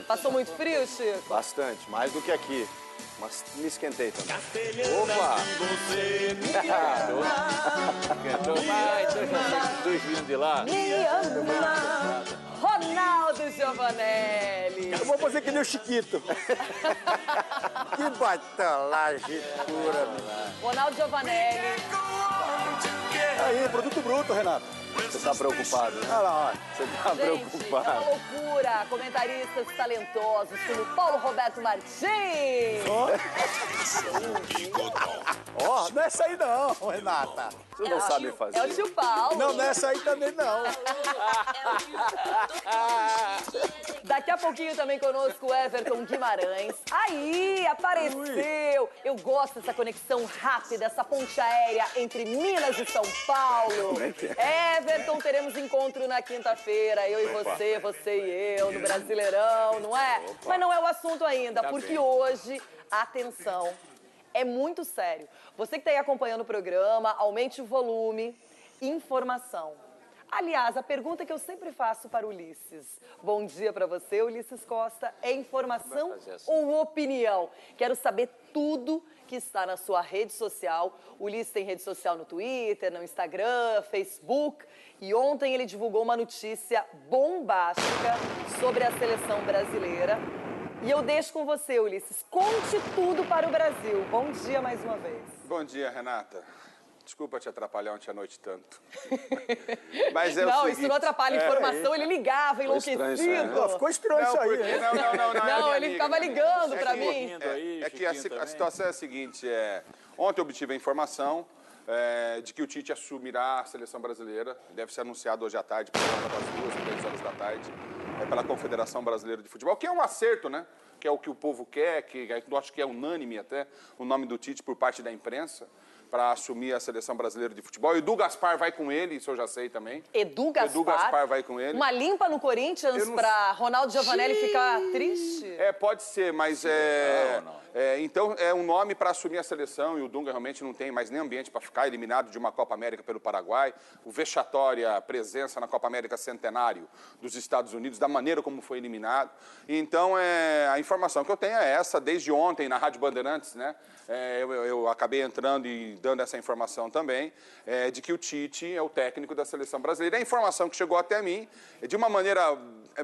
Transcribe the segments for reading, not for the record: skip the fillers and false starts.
Passou muito frio, Chico? Bastante, mais do que aqui. Mas me esquentei também. Opa! Esquentou mais, então já sei que os dois vindo de lá. Me ama, Ronaldo Giovanelli. Eu vou fazer que nem o Chiquito. Que batalagem pura. Ronaldo Giovanelli. Aí, produto bruto, Renato. Você tá preocupado, né? Olha lá, olha. Você tá Gente, é uma preocupado. loucura. Comentaristas talentosos como Paulo Roberto Martins. Ó, não é essa aí não, Renata. Você não sabe fazer. É o tio Paulo. Não, não é essa aí também não. Daqui a pouquinho também conosco o Everton Guimarães. Aí, apareceu! Eu gosto dessa conexão rápida, essa ponte aérea entre Minas e São Paulo. Como é que é? Everton, teremos encontro na quinta-feira, eu e você e eu, no Brasileirão, não é? Mas não é o assunto ainda, porque hoje, atenção, é muito sério. Você que está aí acompanhando o programa, aumente o volume, informação. Aliás, a pergunta que eu sempre faço para o Ulisses. Bom dia para você, Ulisses Costa. É informação ou opinião? Quero saber tudo que está na sua rede social. O Ulisses tem rede social no Twitter, no Instagram, Facebook. E ontem ele divulgou uma notícia bombástica sobre a seleção brasileira. E eu deixo com você, Ulisses. Conte tudo para o Brasil. Bom dia mais uma vez. Bom dia, Renata. Desculpa te atrapalhar ontem à noite tanto. Mas é não, o seguinte... isso não atrapalha a informação, ele ligava enlouquecido. Ficou estranho isso aí, porque, né? Não, ele ficava ligando pra mim. É que a situação é a seguinte, ontem eu obtive a informação de que o Tite assumirá a seleção brasileira, deve ser anunciado hoje à tarde, por volta das 2, 3 horas da tarde, pela Confederação Brasileira de Futebol, que é um acerto, né? Que é o que o povo quer, que eu acho que é unânime até, o nome do Tite por parte da imprensa, para assumir a seleção brasileira de futebol. Edu Gaspar vai com ele, isso eu já sei também. Edu Gaspar vai com ele. Uma limpa no Corinthians para Ronaldo Giovanelli ficar triste? Pode ser, mas então é um nome para assumir a seleção e o Dunga realmente não tem mais nem ambiente para ficar eliminado de uma Copa América pelo Paraguai. O vexatória presença na Copa América Centenário dos Estados Unidos, da maneira como foi eliminado. Então, a informação que eu tenho é essa, desde ontem na Rádio Bandeirantes, né? Eu acabei entrando e dando essa informação também, de que o Tite é o técnico da seleção brasileira. A informação que chegou até mim, de uma maneira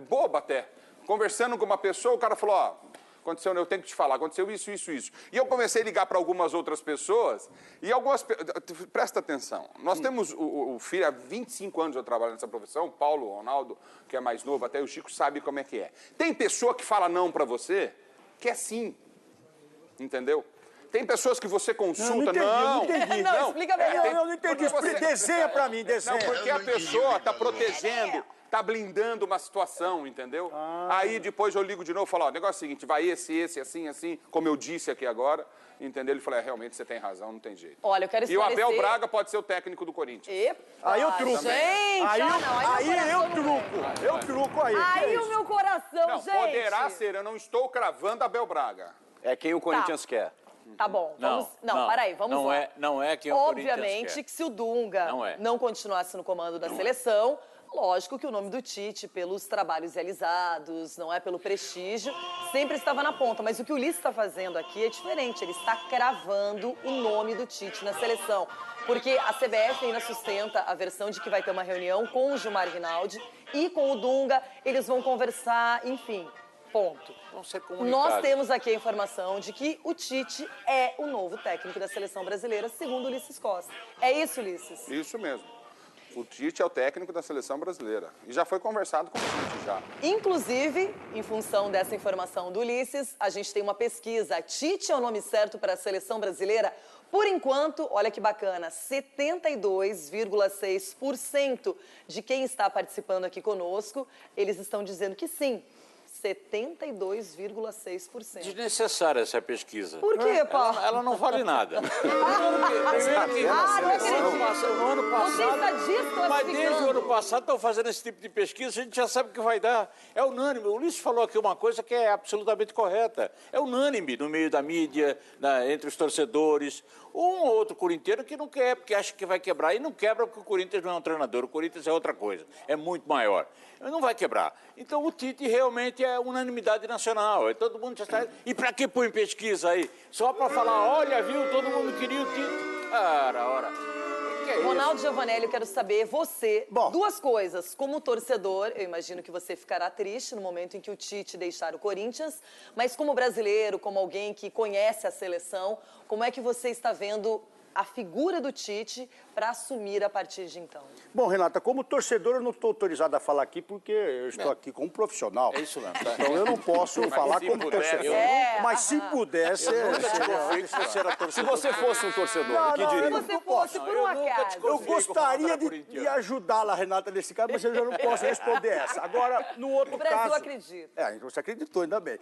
boba até, conversando com uma pessoa, o cara falou, ó, aconteceu, eu tenho que te falar, aconteceu isso, isso, isso. E eu comecei a ligar para algumas outras pessoas, e presta atenção, nós temos o filho, há 25 anos eu trabalho nessa profissão, o Paulo, o Ronaldo, que é mais novo, até o Chico sabe como é que é. Tem pessoa que fala não para você, que é sim, entendeu? Tem pessoas que você consulta... Não entendi. Não, explica melhor. Eu não entendi. Desenha pra mim, desenha. Não, porque a pessoa está protegendo, está blindando uma situação, entendeu? Aí depois eu ligo de novo e falo, ó, o negócio é o seguinte, vai esse, assim, como eu disse aqui agora, entendeu? Ele falou, realmente você tem razão, não tem jeito. Olha, eu quero esclarecer... E o Abel Braga pode ser o técnico do Corinthians. Epa, aí eu truco. Gente, aí eu truco. Eu truco aí. Aí o meu coração, não, gente. Poderá ser, eu não estou cravando Abel Braga. É quem o Corinthians quer. Tá bom, vamos... Não, peraí, vamos lá. Não é quem o Corinthians quer. Obviamente que se o Dunga não continuasse no comando da seleção, lógico que o nome do Tite, pelos trabalhos realizados, não é pelo prestígio, sempre estava na ponta. Mas o que o Ulisses está fazendo aqui é diferente, ele está cravando o nome do Tite na seleção. Porque a CBF ainda sustenta a versão de que vai ter uma reunião com o Gilmar Rinaldi e com o Dunga, eles vão conversar, enfim... Ponto. Nós temos aqui a informação de que o Tite é o novo técnico da seleção brasileira, segundo Ulisses Costa. É isso, Ulisses? Isso mesmo. O Tite é o técnico da seleção brasileira. E já foi conversado com o Tite, já. Inclusive, em função dessa informação do Ulisses, a gente tem uma pesquisa. Tite é o nome certo para a seleção brasileira? Por enquanto, olha que bacana, 72,6% de quem está participando aqui conosco, eles estão dizendo que sim. 72,6%. Desnecessária essa pesquisa. Por quê, Paulo? Ela não vale nada. No ano passado... Mas desde o ano passado estão fazendo esse tipo de pesquisa, a gente já sabe o que vai dar. É unânime. O Ulisses falou aqui uma coisa que é absolutamente correta. É unânime no meio da mídia, entre os torcedores. Um ou outro corintiano que não quer, porque acha que vai quebrar. E não quebra porque o Corinthians não é um treinador. O Corinthians é outra coisa. É muito maior. Não vai quebrar. Então o Tite realmente é unanimidade nacional. Todo mundo já está... E para que põe pesquisa aí? Só para falar, olha, viu, todo mundo queria o título. Ora. Que é Ronaldo isso? Giovanelli, eu quero saber, você, duas coisas. Como torcedor, eu imagino que você ficará triste no momento em que o Tite deixar o Corinthians, mas como brasileiro, como alguém que conhece a seleção, como é que você está vendo a figura do Tite para assumir a partir de então? Bom, Renata, como torcedor, eu não estou autorizado a falar aqui porque eu estou aqui como profissional. É isso mesmo, tá? Então eu não posso falar se como pudesse, torcedor. Mas se pudesse... Se você fosse um torcedor, o que diria? Se você fosse, por um acaso. Eu gostaria de ajudá-la, Renata, nesse caso, mas eu já não posso responder essa. Agora, no outro O Brasil caso... acredita. Você acreditou, ainda bem.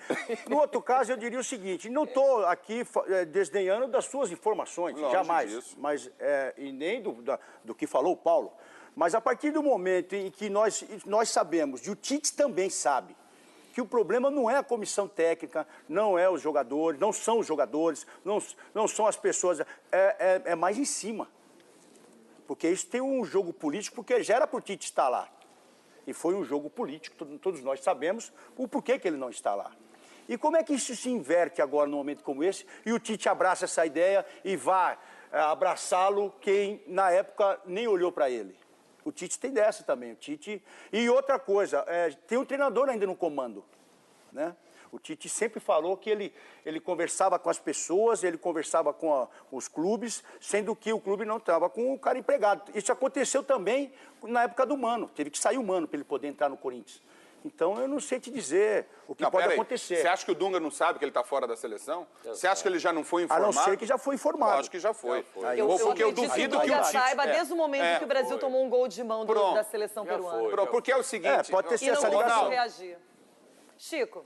No outro caso, eu diria o seguinte, não estou aqui desdenhando das suas informações, Longe jamais. disso. Mas, e nem do que falou o Paulo. Mas a partir do momento em que nós sabemos, e o Tite também sabe, que o problema não é a comissão técnica, não é os jogadores, não são os jogadores, não são as pessoas, é mais em cima. Porque isso tem um jogo político, porque já era para o Tite estar lá. E foi um jogo político, todos nós sabemos o porquê que ele não está lá. E como é que isso se inverte agora num momento como esse, e o Tite abraça essa ideia e vai abraçá-lo quem, na época, nem olhou para ele. O Tite tem dessa também, o Tite... E outra coisa, tem um treinador ainda no comando, né? O Tite sempre falou que ele conversava com as pessoas, ele conversava com os clubes, sendo que o clube não estava com o cara empregado. Isso aconteceu também na época do Mano. Teve que sair o Mano para ele poder entrar no Corinthians. Então, eu não sei te dizer o que pode acontecer. Você acha que o Dunga não sabe que ele está fora da seleção? Você acha que ele já não foi informado? A não ser que já foi informado. Eu acho que já foi. Porque eu duvido que o Tite... saiba desde o momento que o Brasil tomou um gol de mão da seleção peruana. Porque é o seguinte... pode ter sido essa E não ligação. conseguiu reagir. Chico.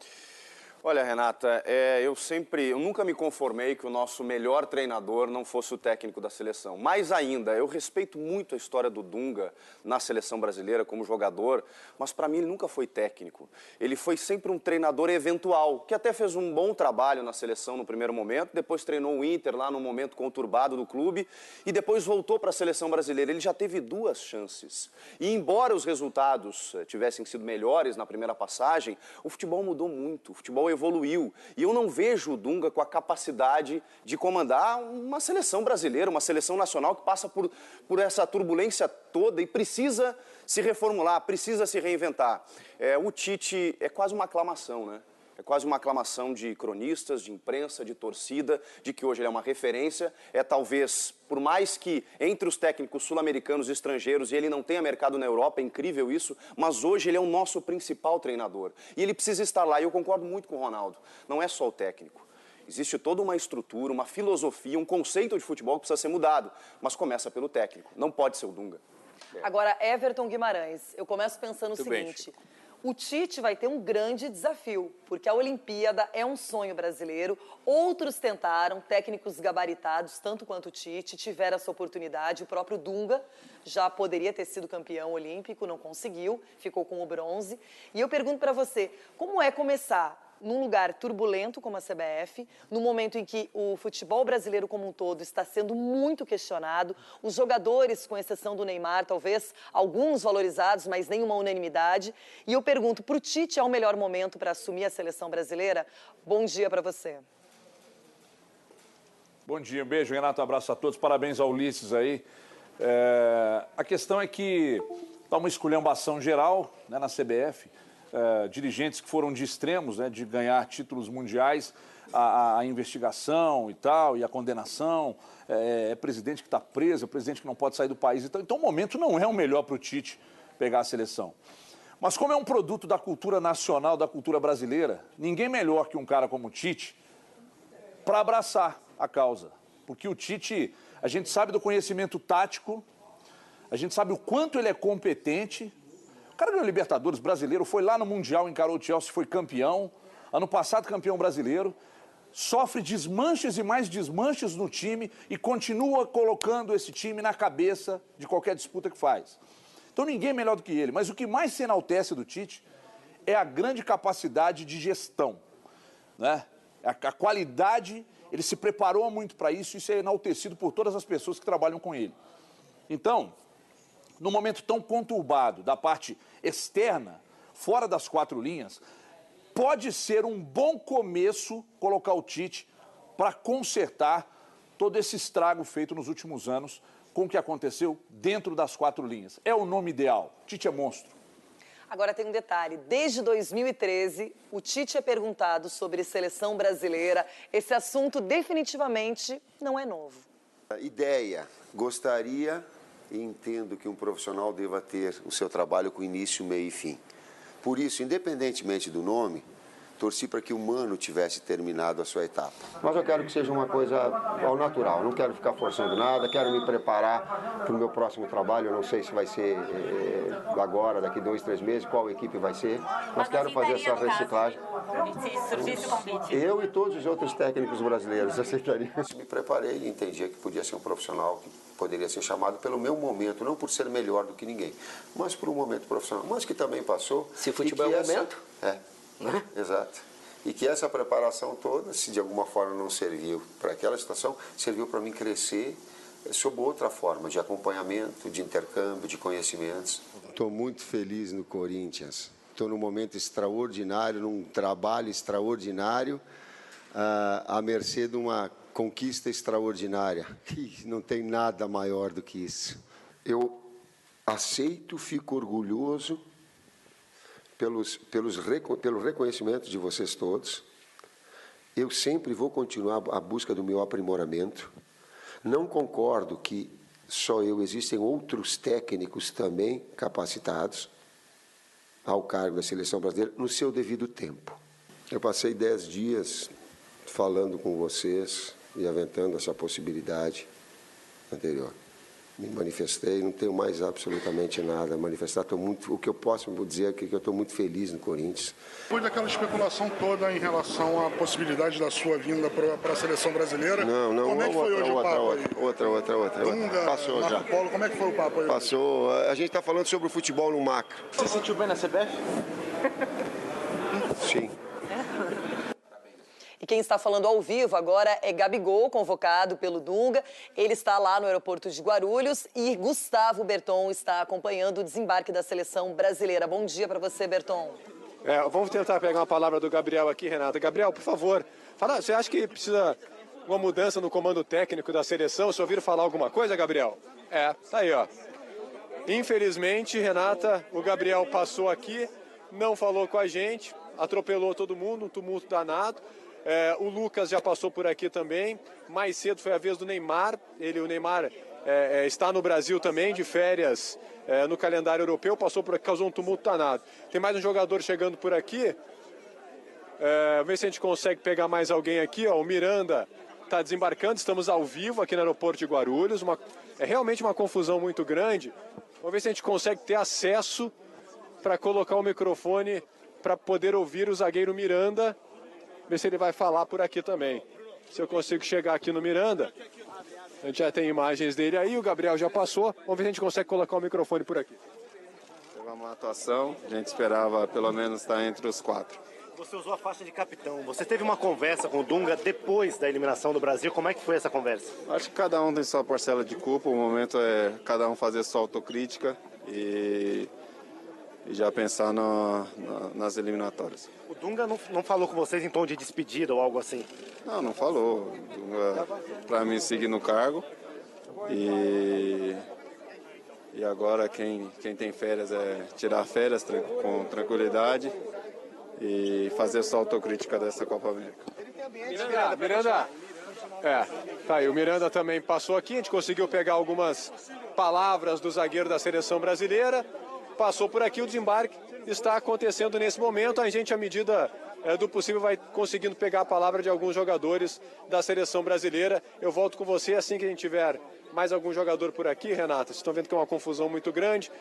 Olha, Renata, eu nunca me conformei que o nosso melhor treinador não fosse o técnico da seleção. Mais ainda, eu respeito muito a história do Dunga na seleção brasileira como jogador, mas para mim ele nunca foi técnico. Ele foi sempre um treinador eventual, que até fez um bom trabalho na seleção no primeiro momento, depois treinou o Inter lá no momento conturbado do clube e depois voltou para a seleção brasileira. Ele já teve 2 chances. E embora os resultados tivessem sido melhores na primeira passagem, o futebol mudou muito, o futebol evoluiu. E eu não vejo o Dunga com a capacidade de comandar uma seleção brasileira, uma seleção nacional que passa por essa turbulência toda e precisa se reformular, precisa se reinventar. O Tite é quase uma aclamação, né? É quase uma aclamação de cronistas, de imprensa, de torcida, de que hoje ele é uma referência. É talvez, por mais que entre os técnicos sul-americanos e estrangeiros ele não tenha mercado na Europa, é incrível isso, mas hoje ele é o nosso principal treinador. E ele precisa estar lá, e eu concordo muito com o Ronaldo. Não é só o técnico. Existe toda uma estrutura, uma filosofia, um conceito de futebol que precisa ser mudado, mas começa pelo técnico, não pode ser o Dunga. Agora, Everton Guimarães, eu começo pensando o seguinte... O Tite vai ter um grande desafio, porque a Olimpíada é um sonho brasileiro. Outros tentaram, técnicos gabaritados, tanto quanto o Tite, tiveram essa oportunidade. O próprio Dunga já poderia ter sido campeão olímpico, não conseguiu, ficou com o bronze. E eu pergunto para você, como é começar num lugar turbulento como a CBF, no momento em que o futebol brasileiro como um todo está sendo muito questionado, os jogadores, com exceção do Neymar, talvez alguns valorizados, mas nenhuma unanimidade. E eu pergunto, para o Tite é o melhor momento para assumir a seleção brasileira? Bom dia para você. Bom dia, um beijo, Renato, um abraço a todos, parabéns ao Ulisses aí. A questão é que está uma esculhambação geral, né, na CBF, dirigentes que foram de extremos, né, de ganhar títulos mundiais, a investigação e tal, e a condenação, presidente que está preso, presidente que não pode sair do país. Então o momento não é o melhor para o Tite pegar a seleção. Mas como é um produto da cultura nacional, da cultura brasileira, ninguém melhor que um cara como o Tite para abraçar a causa. Porque o Tite, a gente sabe do conhecimento tático, a gente sabe o quanto ele é competente. O cara ganhou Libertadores brasileiro, foi lá no Mundial, encarou o Chelsea, foi campeão. Ano passado, campeão brasileiro. Sofre desmanches e mais desmanches no time e continua colocando esse time na cabeça de qualquer disputa que faz. Então ninguém é melhor do que ele. Mas o que mais se enaltece do Tite é a grande capacidade de gestão, né? A qualidade, ele se preparou muito para isso, isso é enaltecido por todas as pessoas que trabalham com ele. Então, num momento tão conturbado da parte externa, fora das 4 linhas, pode ser um bom começo colocar o Tite para consertar todo esse estrago feito nos últimos anos com o que aconteceu dentro das 4 linhas. É o nome ideal. Tite é monstro. Agora tem um detalhe, desde 2013, o Tite é perguntado sobre seleção brasileira. Esse assunto definitivamente não é novo. Ideia, gostaria e entendo que um profissional deva ter o seu trabalho com início, meio e fim. Por isso, independentemente do nome, torci para que o Mano tivesse terminado a sua etapa. Mas eu quero que seja uma coisa ao natural, não quero ficar forçando nada, quero me preparar para o meu próximo trabalho. Eu não sei se vai ser agora, daqui 2, 3 meses, qual equipe vai ser, mas quero fazer essa reciclagem. Se surgisse o convite. Eu e todos os outros técnicos brasileiros aceitariam. Me preparei e entendia que podia ser um profissional que poderia ser chamado pelo meu momento, não por ser melhor do que ninguém, mas por um momento profissional, mas que também passou. Se futebol é momento. Exato. E que essa preparação toda, se de alguma forma não serviu para aquela situação, serviu para mim crescer sob outra forma, de acompanhamento, de intercâmbio, de conhecimentos. Estou muito feliz no Corinthians. Estou num momento extraordinário, num trabalho extraordinário, à mercê de uma conquista extraordinária. E não tem nada maior do que isso. Eu aceito, fico orgulhoso pelo reconhecimento de vocês todos. Eu sempre vou continuar a busca do meu aprimoramento. Não concordo que só eu, existem outros técnicos também capacitados ao cargo da seleção brasileira no seu devido tempo. Eu passei 10 dias falando com vocês e aventando essa possibilidade anterior. Me manifestei, não tenho mais absolutamente nada a manifestar. O que eu posso dizer é que eu estou muito feliz no Corinthians. Depois daquela especulação toda em relação à possibilidade da sua vinda para a seleção brasileira, como é que foi hoje o papo aí? Outra. Dunga, passou Marco já. Polo, como é que foi o papo aí? Passou. A gente está falando sobre o futebol no macro. Você se sentiu bem na CBF? Sim. E quem está falando ao vivo agora é Gabigol, convocado pelo Dunga. Ele está lá no aeroporto de Guarulhos e Gustavo Berton está acompanhando o desembarque da seleção brasileira. Bom dia para você, Berton. Vamos tentar pegar uma palavra do Gabriel aqui, Renata. Gabriel, por favor, você acha que precisa uma mudança no comando técnico da seleção? Você ouviram falar alguma coisa, Gabriel? Tá aí, ó. Infelizmente, Renata, o Gabriel passou aqui, não falou com a gente, atropelou todo mundo, um tumulto danado. O Lucas já passou por aqui também. Mais cedo foi a vez do Neymar. O Neymar está no Brasil também, de férias no calendário europeu. Passou por aqui, causou um tumulto danado. Tem mais um jogador chegando por aqui. Vamos ver se a gente consegue pegar mais alguém aqui. O Miranda está desembarcando. Estamos ao vivo aqui no aeroporto de Guarulhos. É realmente uma confusão muito grande. Vamos ver se a gente consegue ter acesso para colocar o microfone para poder ouvir o zagueiro Miranda. Ver se ele vai falar por aqui também. Se eu consigo chegar aqui no Miranda. A gente já tem imagens dele aí, o Gabriel já passou. Vamos ver se a gente consegue colocar o microfone por aqui. Teve uma atuação, a gente esperava pelo menos estar entre os 4. Você usou a faixa de capitão. Você teve uma conversa com o Dunga depois da eliminação do Brasil. Como é que foi essa conversa? Acho que cada um tem sua parcela de culpa. O momento é cada um fazer sua autocrítica e já pensar nas eliminatórias. O Dunga não falou com vocês em tom de despedida ou algo assim? Não falou. O Dunga, para mim, seguir no cargo. E agora quem tem férias é tirar férias com tranquilidade e fazer sua autocrítica dessa Copa América. Miranda. Tá aí, o Miranda também passou aqui. A gente conseguiu pegar algumas palavras do zagueiro da seleção brasileira. Passou por aqui, o desembarque está acontecendo nesse momento. A gente, à medida do possível, vai conseguindo pegar a palavra de alguns jogadores da seleção brasileira. Eu volto com você assim que a gente tiver mais algum jogador por aqui, Renata. Vocês estão vendo que é uma confusão muito grande,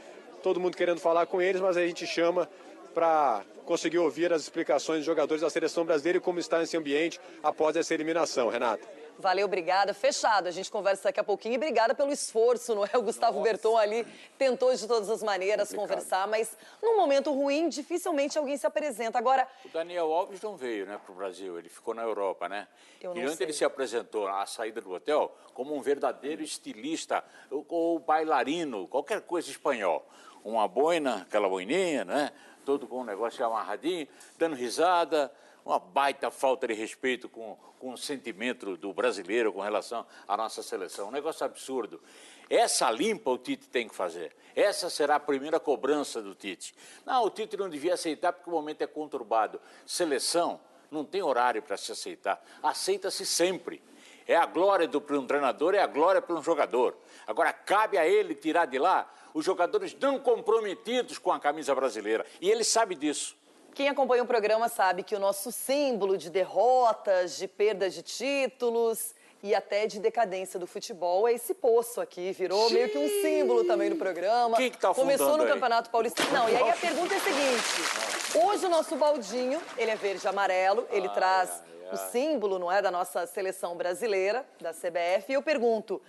todo mundo querendo falar com eles, mas a gente chama para conseguir ouvir as explicações dos jogadores da seleção brasileira e como está esse ambiente após essa eliminação, Renata. Valeu, obrigada. Fechado. A gente conversa daqui a pouquinho. E obrigada pelo esforço, não é? O Gustavo Berton ali tentou de todas as maneiras conversar, mas num momento ruim, dificilmente alguém se apresenta. Agora... O Daniel Alves não veio, né, para o Brasil. Ele ficou na Europa, né? E ontem ele se apresentou à saída do hotel como um verdadeiro estilista ou bailarino, qualquer coisa espanhol. Uma boina, aquela boininha, né? todo com um negócio amarradinho, dando risada, uma baita falta de respeito com o sentimento do brasileiro com relação à nossa seleção. Um negócio absurdo. Essa limpa o Tite tem que fazer. Essa será a primeira cobrança do Tite. Não, o Tite não devia aceitar porque o momento é conturbado. Seleção não tem horário para se aceitar. Aceita-se sempre. É a glória para um treinador, é a glória para um jogador. Agora, cabe a ele tirar de lá os jogadores não comprometidos com a camisa brasileira. E ele sabe disso. Quem acompanha o programa sabe que o nosso símbolo de derrotas, de perdas de títulos e até de decadência do futebol é esse poço aqui. Virou meio que um símbolo também no programa. Quem que tá afundando Começou no aí? Campeonato Paulista. Não, e aí a pergunta é a seguinte. Hoje o nosso baldinho, ele é verde e amarelo, ele traz o símbolo, não é, da nossa seleção brasileira, da CBF. E eu pergunto,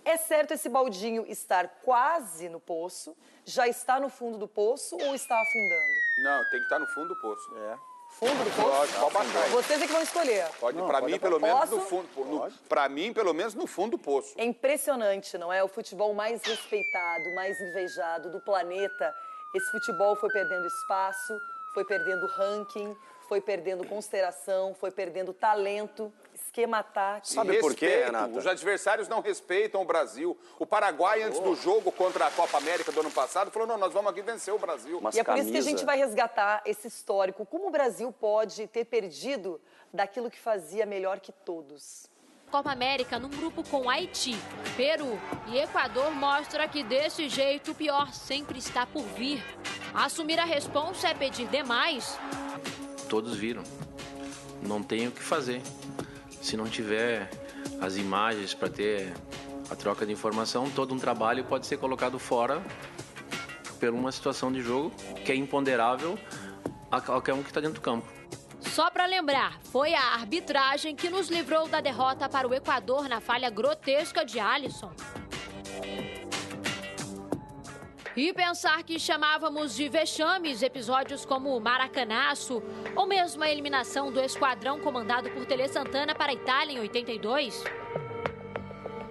é certo esse baldinho estar quase no poço? Já está no fundo do poço ou está afundando? Não, tem que estar no fundo do poço. Fundo do poço? Pode baixar. Vocês é que vão escolher. Pode, Não, para pode mim, abaixar. pelo menos Posso? no fundo. Para mim, pelo menos no fundo do poço. É impressionante, não é? O futebol mais respeitado, mais invejado do planeta. Esse futebol foi perdendo espaço, foi perdendo ranking, foi perdendo consideração, foi perdendo talento, esquema tático. Sabe por quê, Respeito. Renata? Os adversários não respeitam o Brasil. O Paraguai, antes do jogo contra a Copa América do ano passado, falou, não, nós vamos aqui vencer o Brasil. E é por isso que a gente vai resgatar esse histórico. Como o Brasil pode ter perdido daquilo que fazia melhor que todos? Copa América num grupo com Haiti, Peru e Equador mostra que desse jeito o pior sempre está por vir. Assumir a responsa é pedir demais. Todos viram. Não tem o que fazer. Se não tiver as imagens para ter a troca de informação, todo um trabalho pode ser colocado fora por uma situação de jogo que é imponderável a qualquer um que está dentro do campo. Só para lembrar, foi a arbitragem que nos livrou da derrota para o Equador na falha grotesca de Alisson. E pensar que chamávamos de vexames episódios como o Maracanaço ou mesmo a eliminação do esquadrão comandado por Tele Santana para a Itália em 82.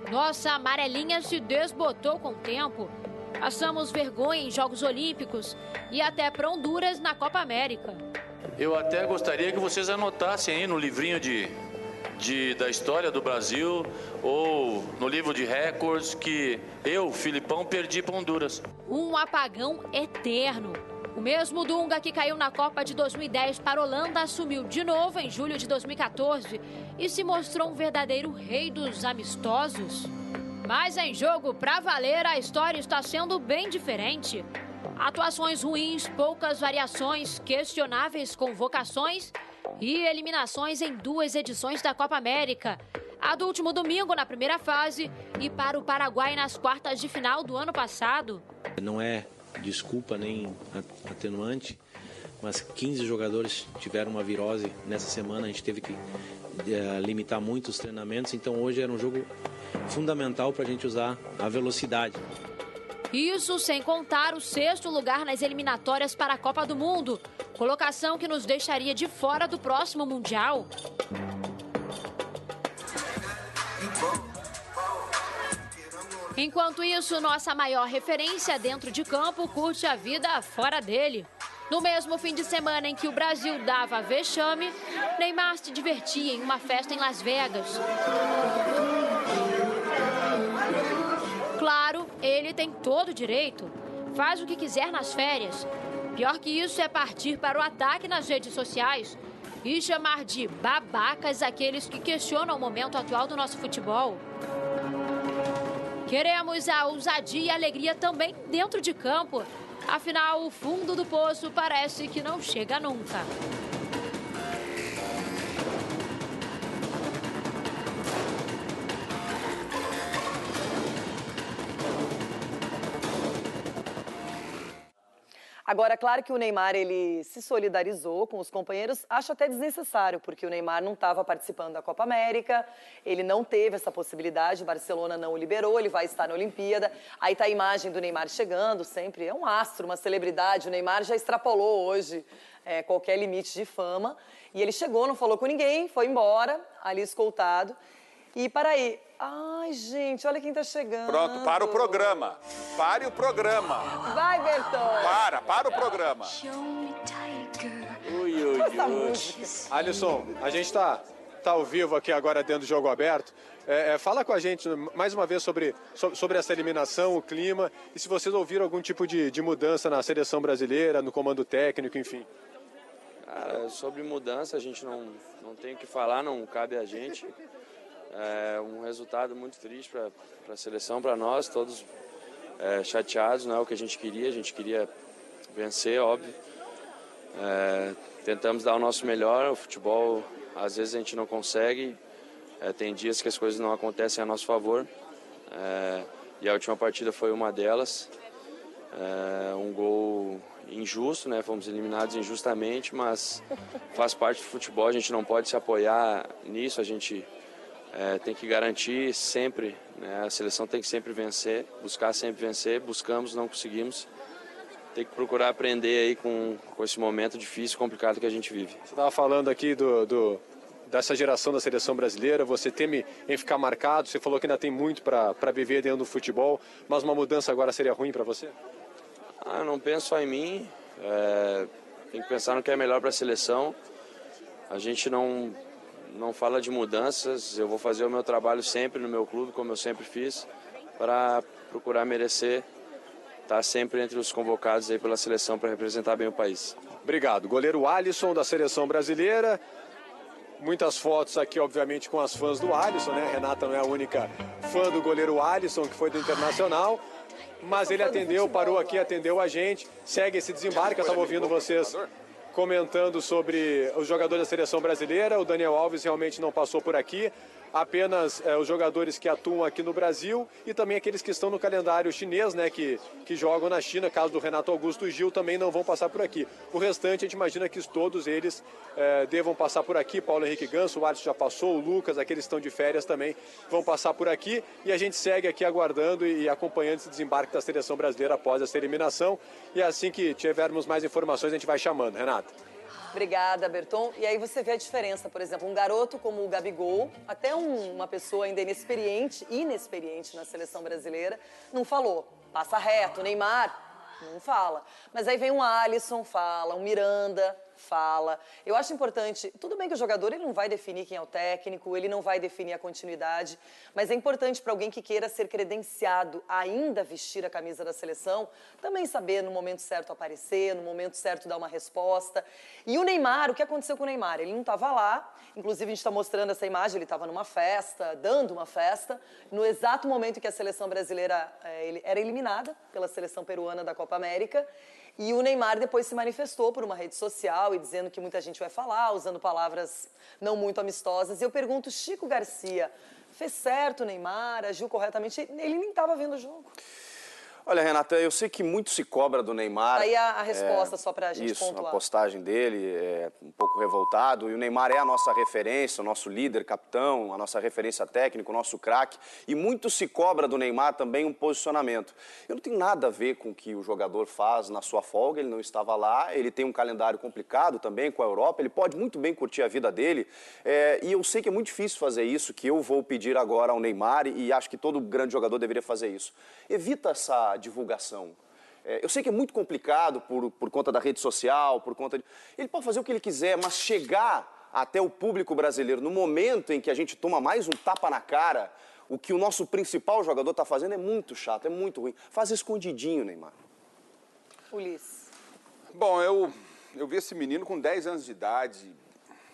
Nossa amarelinha se desbotou com o tempo. Passamos vergonha em Jogos Olímpicos e até para Honduras na Copa América. Eu até gostaria que vocês anotassem aí no livrinho da história do Brasil ou no livro de recordes que eu, Filipão, perdi para Honduras. Um apagão eterno. O mesmo Dunga que caiu na Copa de 2010 para a Holanda assumiu de novo em julho de 2014 e se mostrou um verdadeiro rei dos amistosos. Mas em jogo pra valer, a história está sendo bem diferente. Atuações ruins, poucas variações, questionáveis convocações e eliminações em 2 edições da Copa América. A do último domingo na primeira fase e para o Paraguai nas quartas de final do ano passado. Não é desculpa nem atenuante, mas 15 jogadores tiveram uma virose nessa semana. A gente teve que limitar muito os treinamentos, então hoje era um jogo fundamental para a gente usar a velocidade. Isso sem contar o 6º lugar nas eliminatórias para a Copa do Mundo, colocação que nos deixaria de fora do próximo Mundial. Enquanto isso, nossa maior referência dentro de campo curte a vida fora dele. No mesmo fim de semana em que o Brasil dava vexame, Neymar se divertia em uma festa em Las Vegas. Claro, ele tem todo o direito. Faz o que quiser nas férias. Pior que isso é partir para o ataque nas redes sociais e chamar de babacas aqueles que questionam o momento atual do nosso futebol. Queremos a ousadia e a alegria também dentro de campo. Afinal, o fundo do poço parece que não chega nunca. Agora, claro que o Neymar, ele se solidarizou com os companheiros, acho até desnecessário, porque o Neymar não estava participando da Copa América, ele não teve essa possibilidade, o Barcelona não o liberou, ele vai estar na Olimpíada. Aí está a imagem do Neymar chegando, sempre é um astro, uma celebridade, o Neymar já extrapolou hoje qualquer limite de fama. E ele chegou, não falou com ninguém, foi embora, ali escoltado. E para aí, Ai, gente, olha quem tá chegando. Pronto, para o programa. Pare o programa. Vai, Bertão. Para o programa. Alisson, a gente tá ao vivo aqui agora dentro do Jogo Aberto. Fala com a gente mais uma vez sobre essa eliminação, o clima, e se vocês ouviram algum tipo de mudança na seleção brasileira, no comando técnico, enfim. Cara, sobre mudança a gente não tem o que falar, não cabe a gente. É um resultado muito triste para a seleção, para nós, todos chateados, não é o que a gente queria vencer, óbvio. Tentamos dar o nosso melhor, o futebol às vezes a gente não consegue, tem dias que as coisas não acontecem a nosso favor, e a última partida foi uma delas, um gol injusto, né? Fomos eliminados injustamente, mas faz parte do futebol, a gente não pode se apoiar nisso, a gente tem que garantir sempre, né? A seleção tem que sempre vencer, buscar sempre vencer, buscamos, não conseguimos. Tem que procurar aprender aí com esse momento difícil, complicado que a gente vive. Você estava falando aqui dessa geração da seleção brasileira, você teme em ficar marcado, você falou que ainda tem muito para viver dentro do futebol, mas uma mudança agora seria ruim para você? Eu não penso só em mim, tem que pensar no que é melhor para a seleção. A gente não fala de mudanças, eu vou fazer o meu trabalho sempre no meu clube, como eu sempre fiz, para procurar merecer estar sempre entre os convocados aí pela seleção para representar bem o país. Obrigado. Goleiro Alisson da seleção brasileira. Muitas fotos aqui, obviamente, com as fãs do Alisson, né? A Renata não é a única fã do goleiro Alisson, que foi do Internacional. Mas ele parou aqui, atendeu a gente. Segue esse desembarque, eu estava ouvindo vocês comentando sobre os jogadores da seleção brasileira. O Daniel Alves realmente não passou por aqui. Apenas os jogadores que atuam aqui no Brasil e também aqueles que estão no calendário chinês, né, que jogam na China. Caso do Renato Augusto Gil, também não vão passar por aqui. O restante, a gente imagina que todos eles devam passar por aqui. Paulo Henrique Ganso, o Alisson já passou, o Lucas, aqueles que estão de férias também vão passar por aqui. E a gente segue aqui aguardando e acompanhando esse desembarque da seleção brasileira após essa eliminação. E assim que tivermos mais informações, a gente vai chamando. Renata. Obrigada, Berton. E aí você vê a diferença, por exemplo, um garoto como o Gabigol, até uma pessoa ainda inexperiente na seleção brasileira, não falou. Passa reto, Neymar, não fala. Mas aí vem um Alisson, fala, um Miranda, fala. Eu acho importante, tudo bem que o jogador ele não vai definir quem é o técnico, ele não vai definir a continuidade, mas é importante para alguém que queira ser credenciado, ainda vestir a camisa da seleção, também saber no momento certo aparecer, no momento certo dar uma resposta. E o Neymar, o que aconteceu com o Neymar? Ele não estava lá, inclusive a gente está mostrando essa imagem, ele estava numa festa, dando uma festa, no exato momento que a seleção brasileira era eliminada pela seleção peruana da Copa América. E o Neymar depois se manifestou por uma rede social e dizendo que muita gente vai falar, usando palavras não muito amistosas. E eu pergunto, Chico Garcia, fez certo o Neymar, agiu corretamente? Ele nem estava vendo o jogo. Olha, Renata, eu sei que muito se cobra do Neymar. Aí a resposta, só pra gente pontuar. Isso, a postagem dele é um pouco revoltado. E o Neymar é a nossa referência, o nosso líder, capitão, a nossa referência técnica, o nosso craque. E muito se cobra do Neymar também um posicionamento. Eu não tenho nada a ver com o que o jogador faz na sua folga, ele não estava lá, ele tem um calendário complicado também com a Europa, ele pode muito bem curtir a vida dele. E eu sei que é muito difícil fazer isso, que eu vou pedir agora ao Neymar, e acho que todo grande jogador deveria fazer isso. Evita essa divulgação. Eu sei que é muito complicado por conta da rede social, por conta de... Ele pode fazer o que ele quiser, mas chegar até o público brasileiro no momento em que a gente toma mais um tapa na cara, o que o nosso principal jogador está fazendo é muito chato, é muito ruim. Faz escondidinho, Neymar. Ulisses. Bom, eu vi esse menino com 10 anos de idade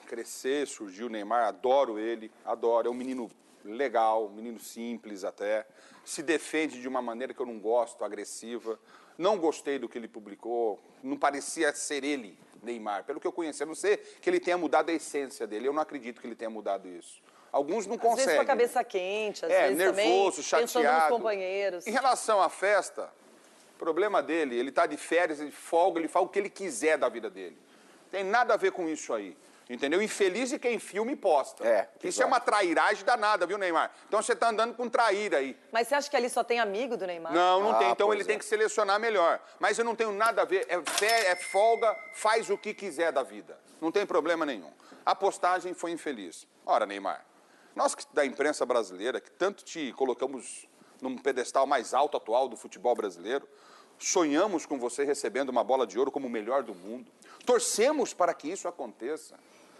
crescer, surgiu o Neymar, adoro ele, adoro. É um menino legal, um menino simples até, se defende de uma maneira que eu não gosto, agressiva. Não gostei do que ele publicou, não parecia ser ele, Neymar. Pelo que eu conheci, a não ser que ele tenha mudado a essência dele, eu não acredito que ele tenha mudado isso. Alguns não conseguem. Às vezes com a cabeça quente, às vezes nervoso, também chateado. pensando nos companheiros. Em relação à festa, problema dele, ele está de férias, ele folga, ele faz o que ele quiser da vida dele. Tem nada a ver com isso aí. Entendeu? Infeliz de quem filma e posta. Isso é uma trairagem danada, viu, Neymar? Então você tá andando com traíra aí. Mas você acha que ali só tem amigo do Neymar? Não tem. Então ele tem que selecionar melhor. Mas eu não tenho nada a ver. É folga, faz o que quiser da vida. Não tem problema nenhum. A postagem foi infeliz. Ora, Neymar, Nós da imprensa brasileira, que tanto te colocamos num pedestal mais alto atual do futebol brasileiro, sonhamos com você recebendo uma bola de ouro como o melhor do mundo. Torcemos para que isso aconteça.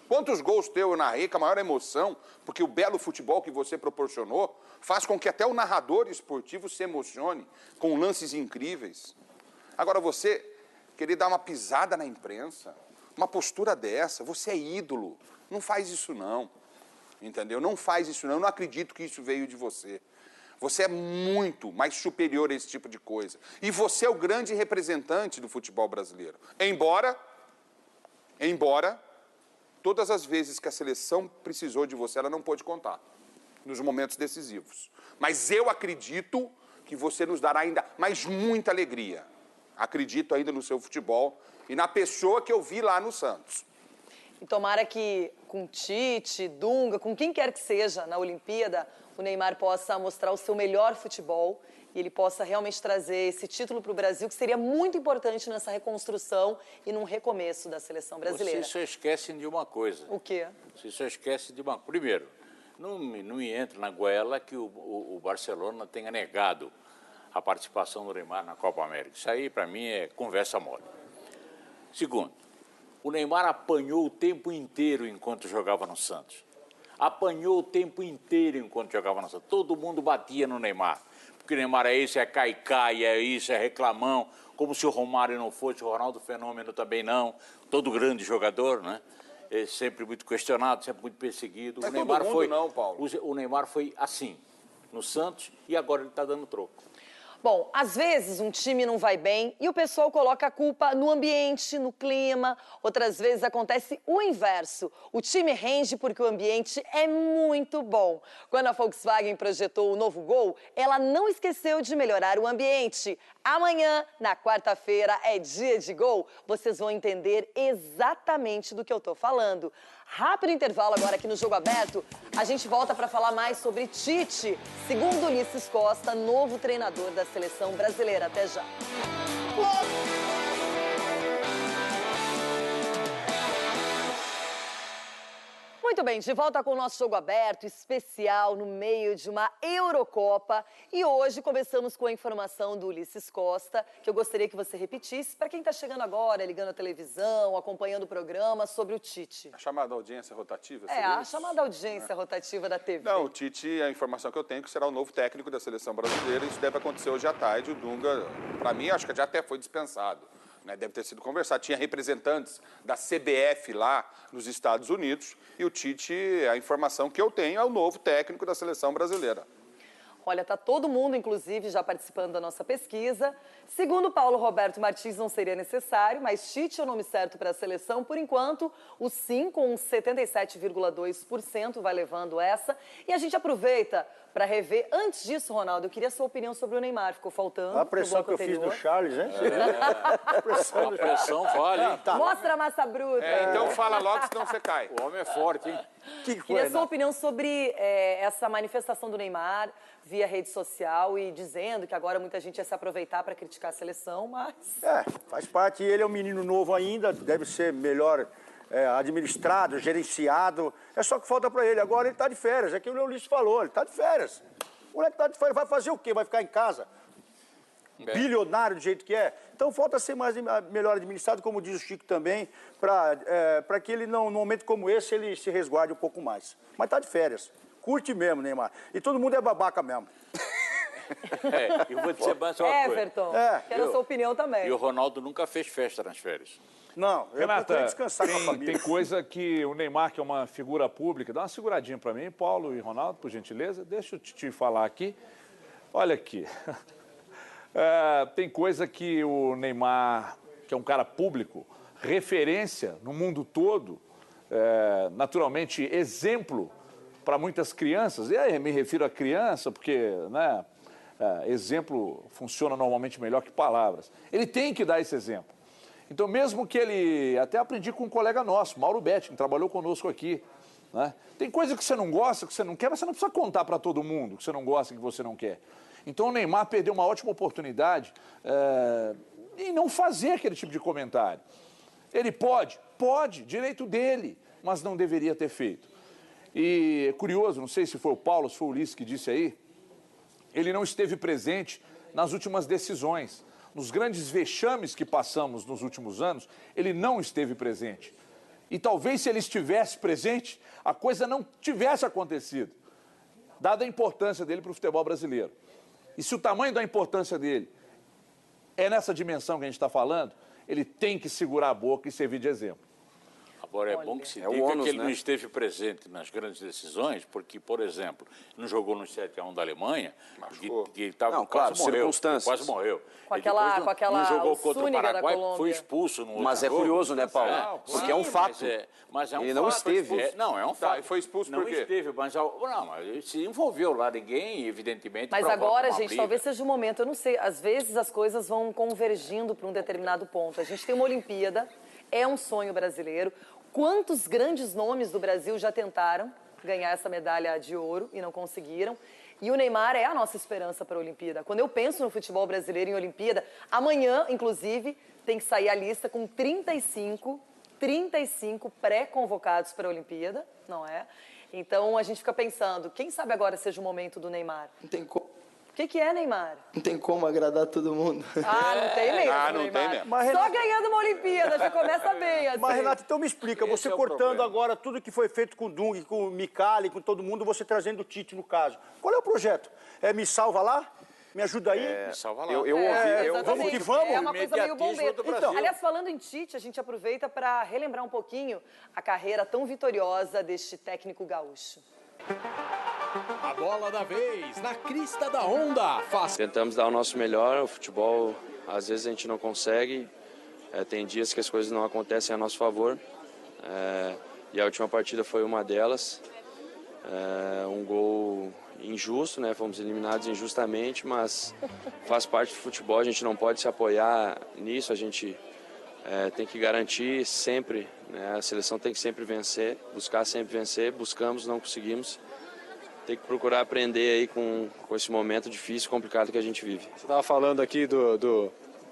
Quantos gols teu eu narrei com a maior emoção, porque o belo futebol que você proporcionou faz com que até o narrador esportivo se emocione com lances incríveis. Agora você querer dar uma pisada na imprensa, uma postura dessa, você é ídolo. Não faz isso não, entendeu? Não faz isso não, eu não acredito que isso veio de você. Você é muito mais superior a esse tipo de coisa. E você é o grande representante do futebol brasileiro. Embora, todas as vezes que a seleção precisou de você, ela não pôde contar, nos momentos decisivos. Mas eu acredito que você nos dará ainda mais muita alegria. Acredito ainda no seu futebol e na pessoa que eu vi lá no Santos. E tomara que com Tite, Dunga, com quem quer que seja na Olimpíada, o Neymar possa mostrar o seu melhor futebol e ele possa realmente trazer esse título para o Brasil, que seria muito importante nessa reconstrução e num recomeço da seleção brasileira. Vocês só esquecem de uma coisa. O quê? Vocês só esquecem de uma... Primeiro, não me entra na goela que o Barcelona tenha negado a participação do Neymar na Copa América. Isso aí, para mim, é conversa mole. Segundo, o Neymar apanhou o tempo inteiro enquanto jogava no Santos. Apanhou o tempo inteiro enquanto jogava no Santos. Todo mundo batia no Neymar. Porque o Neymar é isso, é caicai, é isso, é reclamão. Como se o Romário não fosse, o Ronaldo Fenômeno também não. Todo grande jogador, né? É sempre muito questionado, sempre muito perseguido. Não é todo mundo não, Paulo. O Neymar foi assim, no Santos, e agora ele está dando troco. Bom, às vezes um time não vai bem e o pessoal coloca a culpa no ambiente, no clima. Outras vezes acontece o inverso. O time rende porque o ambiente é muito bom. Quando a Volkswagen projetou o novo Gol, ela não esqueceu de melhorar o ambiente. Amanhã, na quarta-feira, é dia de Gol. Vocês vão entender exatamente do que eu tô falando. Rápido intervalo agora aqui no Jogo Aberto. A gente volta para falar mais sobre Tite, segundo Ulisses Costa, novo treinador da seleção brasileira. Até já. Muito bem, de volta com o nosso Jogo Aberto, especial no meio de uma Eurocopa. E hoje começamos com a informação do Ulisses Costa, que eu gostaria que você repetisse para quem está chegando agora, ligando a televisão, acompanhando o programa, sobre o Tite. A chamada audiência rotativa? A chamada audiência rotativa da TV. Não, o Tite, a informação que eu tenho é que será o novo técnico da seleção brasileira. Isso deve acontecer hoje à tarde. O Dunga, para mim, acho que já até foi dispensado. Deve ter sido conversado. Tinha representantes da CBF lá nos Estados Unidos e o Tite, a informação que eu tenho, é o novo técnico da seleção brasileira. Olha, tá todo mundo, inclusive, já participando da nossa pesquisa. Segundo Paulo Roberto Martins, não seria necessário, mas Tite é o nome certo para a seleção. Por enquanto, o sim, com 77,2%, vai levando essa. E a gente aproveita para rever. Antes disso, Ronaldo, eu queria a sua opinião sobre o Neymar. Ficou faltando. A pressão que eu fiz do Charles, hein? A pressão vale, hein? Mostra a massa bruta. Então fala logo, senão você cai. O homem é forte, hein? Queria a sua opinião sobre essa manifestação do Neymar via rede social e dizendo que agora muita gente ia se aproveitar para criticar a seleção, mas... Faz parte. Ele é um menino novo ainda, deve ser melhor administrado, gerenciado. É só que falta para ele. Agora ele está de férias, é que o Ulisses falou, ele está de férias. O moleque está de férias, vai fazer o quê? Vai ficar em casa? Bilionário do jeito que é. Então falta ser melhor administrado, como diz o Chico também, para que ele, num momento como esse, ele se resguarde um pouco mais. Mas está de férias. Curte mesmo, Neymar. E todo mundo é babaca mesmo. E vou dizer mais uma coisa. Everton, quero a sua opinião também. E o Ronaldo nunca fez festa nas férias. Não, eu procurei descansar com a família. Tem coisa que o Neymar, que é uma figura pública, dá uma seguradinha para mim, Paulo e Ronaldo, por gentileza. Deixa eu te falar aqui. Olha aqui. Tem coisa que o Neymar, que é um cara público, referência no mundo todo, naturalmente exemplo para muitas crianças. E aí me refiro a criança porque, né, exemplo funciona normalmente melhor que palavras. Ele tem que dar esse exemplo. Então, mesmo que ele... Até aprendi com um colega nosso, Mauro Betti, que trabalhou conosco aqui. Né? Tem coisa que você não gosta, que você não quer, mas você não precisa contar para todo mundo que você não gosta e que você não quer. Então, o Neymar perdeu uma ótima oportunidade em não fazer aquele tipo de comentário. Ele pode, direito dele, mas não deveria ter feito. E é curioso, não sei se foi o Paulo, se foi o Ulisses que disse aí, ele não esteve presente nas últimas decisões. Nos grandes vexames que passamos nos últimos anos, ele não esteve presente. E talvez se ele estivesse presente, a coisa não tivesse acontecido, dada a importância dele para o futebol brasileiro. E se o tamanho da importância dele é nessa dimensão que a gente está falando, ele tem que segurar a boca e servir de exemplo. Agora, é bom que se diga que ele não esteve presente nas grandes decisões, porque, por exemplo, não jogou no 7-1 da Alemanha, que tava, quase morreu. Com aquela não jogou contra o Súnica Paraguai, da Colômbia. foi expulso no Mas é curioso, né, Paulo? Porque é um fato. Mas é um ele fato. não esteve. Não, é um fato. E foi expulso por quê? Não esteve, mas ele se envolveu lá, ninguém, evidentemente... Mas agora, gente, talvez seja o momento, eu não sei, às vezes as coisas vão convergindo para um determinado ponto. A gente tem uma Olimpíada, é um sonho brasileiro. Quantos grandes nomes do Brasil já tentaram ganhar essa medalha de ouro e não conseguiram? E o Neymar é a nossa esperança para a Olimpíada. Quando eu penso no futebol brasileiro em Olimpíada, amanhã, inclusive, tem que sair a lista com 35 pré-convocados para a Olimpíada, não é? Então a gente fica pensando, quem sabe agora seja o momento do Neymar? Não tem como. O que é, Neymar? Não tem como agradar todo mundo. Ah, não tem mesmo, não Neymar. tem mesmo. Mas, Só Renato... ganhando uma Olimpíada, já começa bem, assim. Mas, Renato, então me explica, você cortando agora tudo que foi feito com o Dunga, com o Micali, com todo mundo, você trazendo o Tite no caso. Qual é o projeto? Me salva lá? Me ajuda aí? Me salva lá. Eu ouvi. Vamos que vamos? É uma coisa meio bombeiro. Então, aliás, falando em Tite, a gente aproveita para relembrar um pouquinho a carreira tão vitoriosa deste técnico gaúcho. A bola da vez, na crista da onda. Tentamos dar o nosso melhor, o futebol, às vezes a gente não consegue, tem dias que as coisas não acontecem a nosso favor, e a última partida foi uma delas, um gol injusto, né? Fomos eliminados injustamente, mas faz parte do futebol, a gente não pode se apoiar nisso, a gente tem que garantir sempre, né? A seleção tem que sempre vencer, buscar sempre vencer, buscamos, não conseguimos. Tem que procurar aprender aí com esse momento difícil, complicado que a gente vive. Você estava falando aqui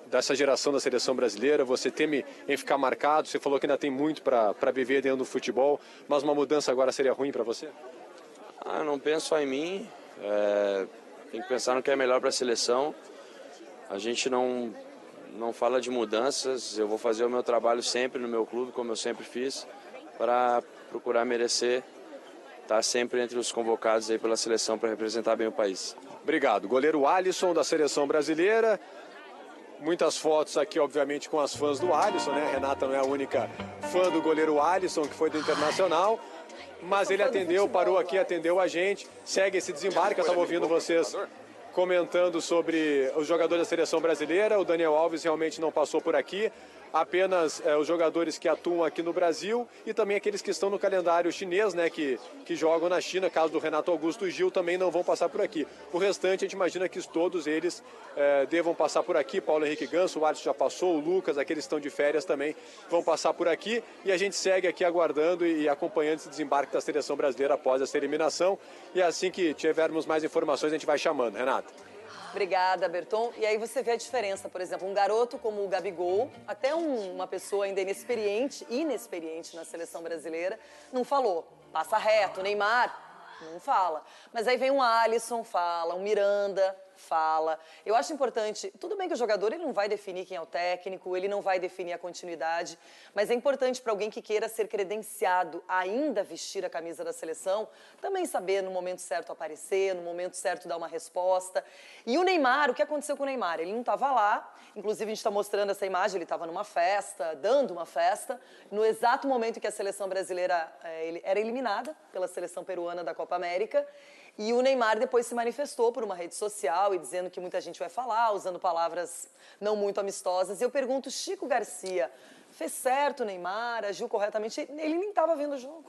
dessa geração da seleção brasileira, você teme em ficar marcado, você falou que ainda tem muito para viver dentro do futebol, mas uma mudança agora seria ruim para você? Eu não penso só em mim, tem que pensar no que é melhor para a seleção. A gente não fala de mudanças, eu vou fazer o meu trabalho sempre no meu clube, como eu sempre fiz, para procurar merecer estar sempre entre os convocados aí pela seleção para representar bem o país. Obrigado. Goleiro Alisson da seleção brasileira. Muitas fotos aqui, obviamente, com as fãs do Alisson, né? A Renata não é a única fã do goleiro Alisson, que foi do Internacional. Mas ele atendeu, parou aqui, atendeu a gente. Segue esse desembarque, eu estava ouvindo vocês comentando sobre os jogadores da seleção brasileira. O Daniel Alves realmente não passou por aqui. Apenas os jogadores que atuam aqui no Brasil e também aqueles que estão no calendário chinês, né, que jogam na China, caso do Renato Augusto Gil, também não vão passar por aqui. O restante, a gente imagina que todos eles devam passar por aqui. Paulo Henrique Ganso, o Alisson já passou, o Lucas, aqueles que estão de férias também vão passar por aqui. E a gente segue aqui aguardando e acompanhando esse desembarque da seleção brasileira após essa eliminação. E assim que tivermos mais informações, a gente vai chamando. Renata. Obrigada, Berton. E aí você vê a diferença, por exemplo, um garoto como o Gabigol, até uma pessoa ainda inexperiente na seleção brasileira, não falou. Passa reto, Neymar, não fala. Mas aí vem um Alisson, fala, um Miranda, fala. Eu acho importante, tudo bem que o jogador ele não vai definir quem é o técnico, ele não vai definir a continuidade, mas é importante para alguém que queira ser credenciado, ainda vestir a camisa da seleção, também saber no momento certo aparecer, no momento certo dar uma resposta. E o Neymar, o que aconteceu com o Neymar? Ele não estava lá, inclusive a gente está mostrando essa imagem, ele estava numa festa, dando uma festa, no exato momento em que a seleção brasileira era eliminada pela seleção peruana da Copa América. E o Neymar depois se manifestou por uma rede social e dizendo que muita gente vai falar, usando palavras não muito amistosas. E eu pergunto, Chico Garcia, fez certo o Neymar, agiu corretamente? Ele nem estava vendo o jogo.